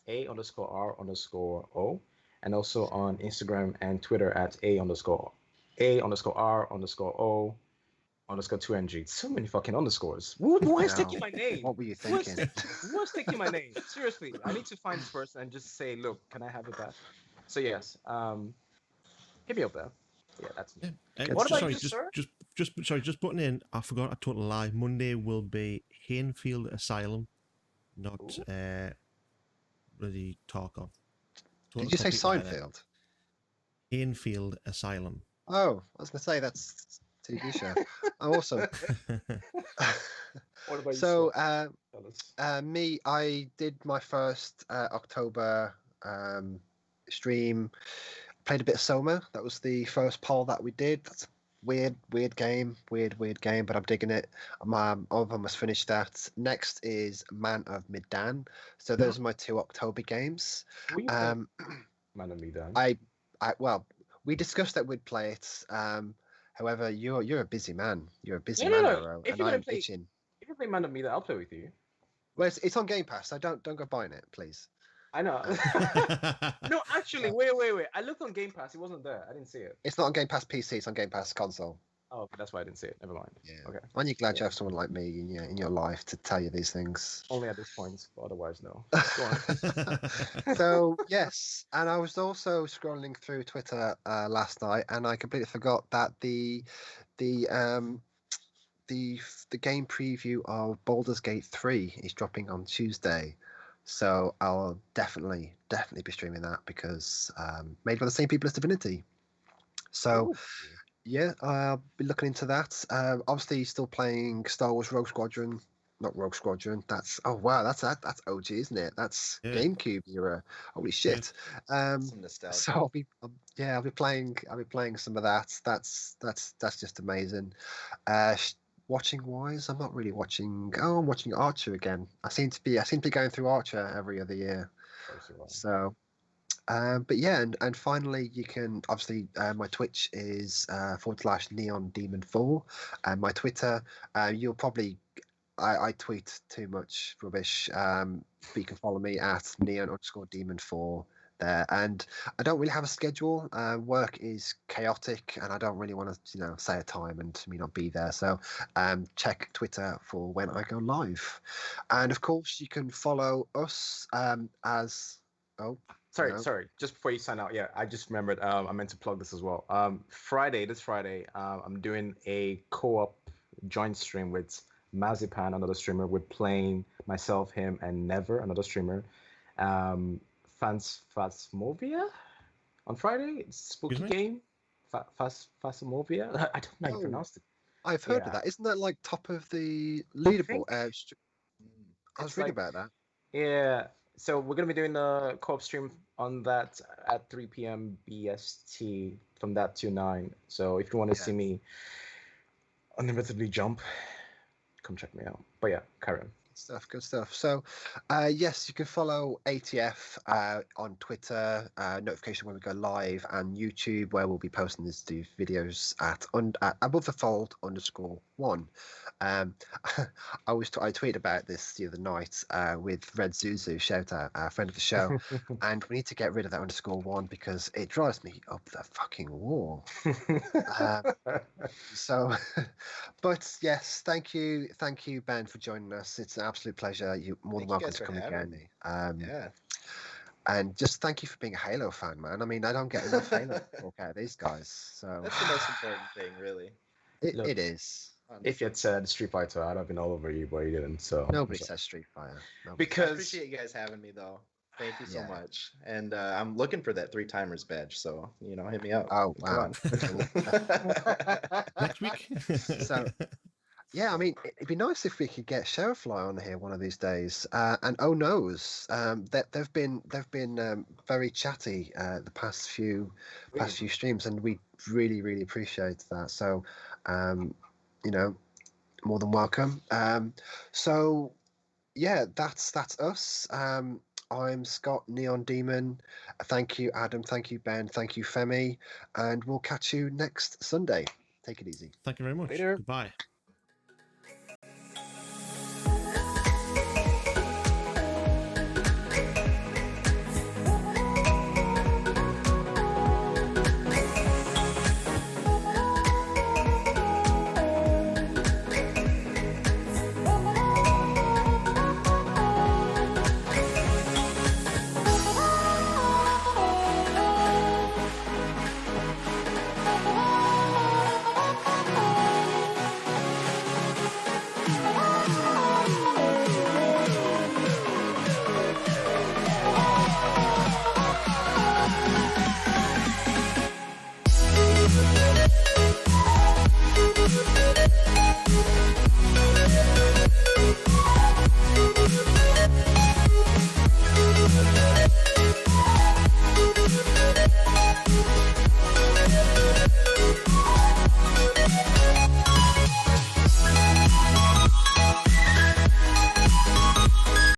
A_R_O. And also on Instagram and Twitter at A_R_O_2NG. So many fucking underscores. Who is taking my name? What were you thinking? Who is taking my name? Seriously, I need to find this person and just say, look, can I have it back? So yes, hit me up there. Yeah, that's me. What about you, sir? Just putting in. I forgot a total lie. Monday will be Hainfield Asylum, not bloody Tarkov. Did you say Seinfeld? Hainfield Asylum. Oh, I was going to say that's a TV show. Awesome. What about you? Me, I did my first October stream. Played a bit of Soma. That was the first poll that we did. That's weird game, but I'm digging it. I've almost finished that. Next is Man of Medan. So those are my 2 October games. Who you Um, Man of Medan. well, we discussed that we'd play it. However, you're a busy man. You're a busy No, man, no. Arrow, If and you're gonna I'm play, itching. if you play Man of Medan, I'll play with you. Well, it's on Game Pass, so don't go buying it, please. I know. No, actually, wait. I looked on Game Pass. It wasn't there. I didn't see it. It's not on Game Pass PC. It's on Game Pass console. Oh, okay, that's why I didn't see it. Never mind. Yeah. Okay. Aren't you glad you have someone like me in your life to tell you these things? Only at this point, but otherwise, no. Go on. So yes, and I was also scrolling through Twitter last night, and I completely forgot that the game preview of Baldur's Gate 3 is dropping on Tuesday. So I'll definitely be streaming that because made by the same people as Divinity. So. Ooh. Yeah, I'll be looking into that. Obviously, still playing Star Wars Rogue Squadron. Not Rogue Squadron. That's that's OG, isn't it? That's GameCube era. Holy shit! Some nostalgia. So I'll be playing some of that. That's just amazing. Watching wise, I'm not really watching. Oh, I'm watching Archer again. I seem to be going through Archer every other year. So. But yeah, and finally, you can obviously my Twitch is /NeonDemon4, and my Twitter, you'll probably I tweet too much rubbish, but you can follow me at @neon_demon4 there. And I don't really have a schedule. Work is chaotic, and I don't really want to say a time and me not be there. So check Twitter for when I go live, and of course you can follow us as Sorry. Just before you sign out, yeah, I just remembered. I meant to plug this as well. This Friday, I'm doing a co-op joint stream with Mazipan, another streamer. We're playing myself, him, and Never, another streamer. Phasmophobia on Friday. It's a spooky game. Phasmophobia. I don't know how you pronounce it. I've heard of that. Isn't that like top of the leaderboard? I was reading about that. Yeah. So we're gonna be doing a co-op stream on that at 3 p.m. BST from that to 9. So if you want to see me uninevitably jump, come check me out. But yeah, carry on. Good stuff. So, yes, you can follow ATF on Twitter, notification when we go live, and YouTube, where we'll be posting these videos at above the fold _1. I tweeted about this the other night with Red Zuzu, shout out, a friend of the show, and we need to get rid of that _1 because it drives me up the fucking wall. But yes, thank you, Ben, for joining us. It's an absolute pleasure. You're more than welcome to come again. Yeah. And just thank you for being a Halo fan, man. I mean, I don't get enough Halo talk out of these guys. So that's the most important thing, really. It is. If you had said Street Fighter, I'd have been all over you, but you didn't. So nobody says Street Fighter. Because I appreciate you guys having me, though. Thank you so much. And I'm looking for that 3-timers badge, so hit me up. Oh wow! Next week. So. Yeah, I mean, it'd be nice if we could get Sheriffly on here one of these days. And oh knows, that they've been very chatty the past few streams, and we really appreciate that. So, more than welcome. So, yeah, that's us. I'm Scott Neon Demon. Thank you, Adam. Thank you, Ben. Thank you, Femi. And we'll catch you next Sunday. Take it easy. Thank you very much. Later. Goodbye.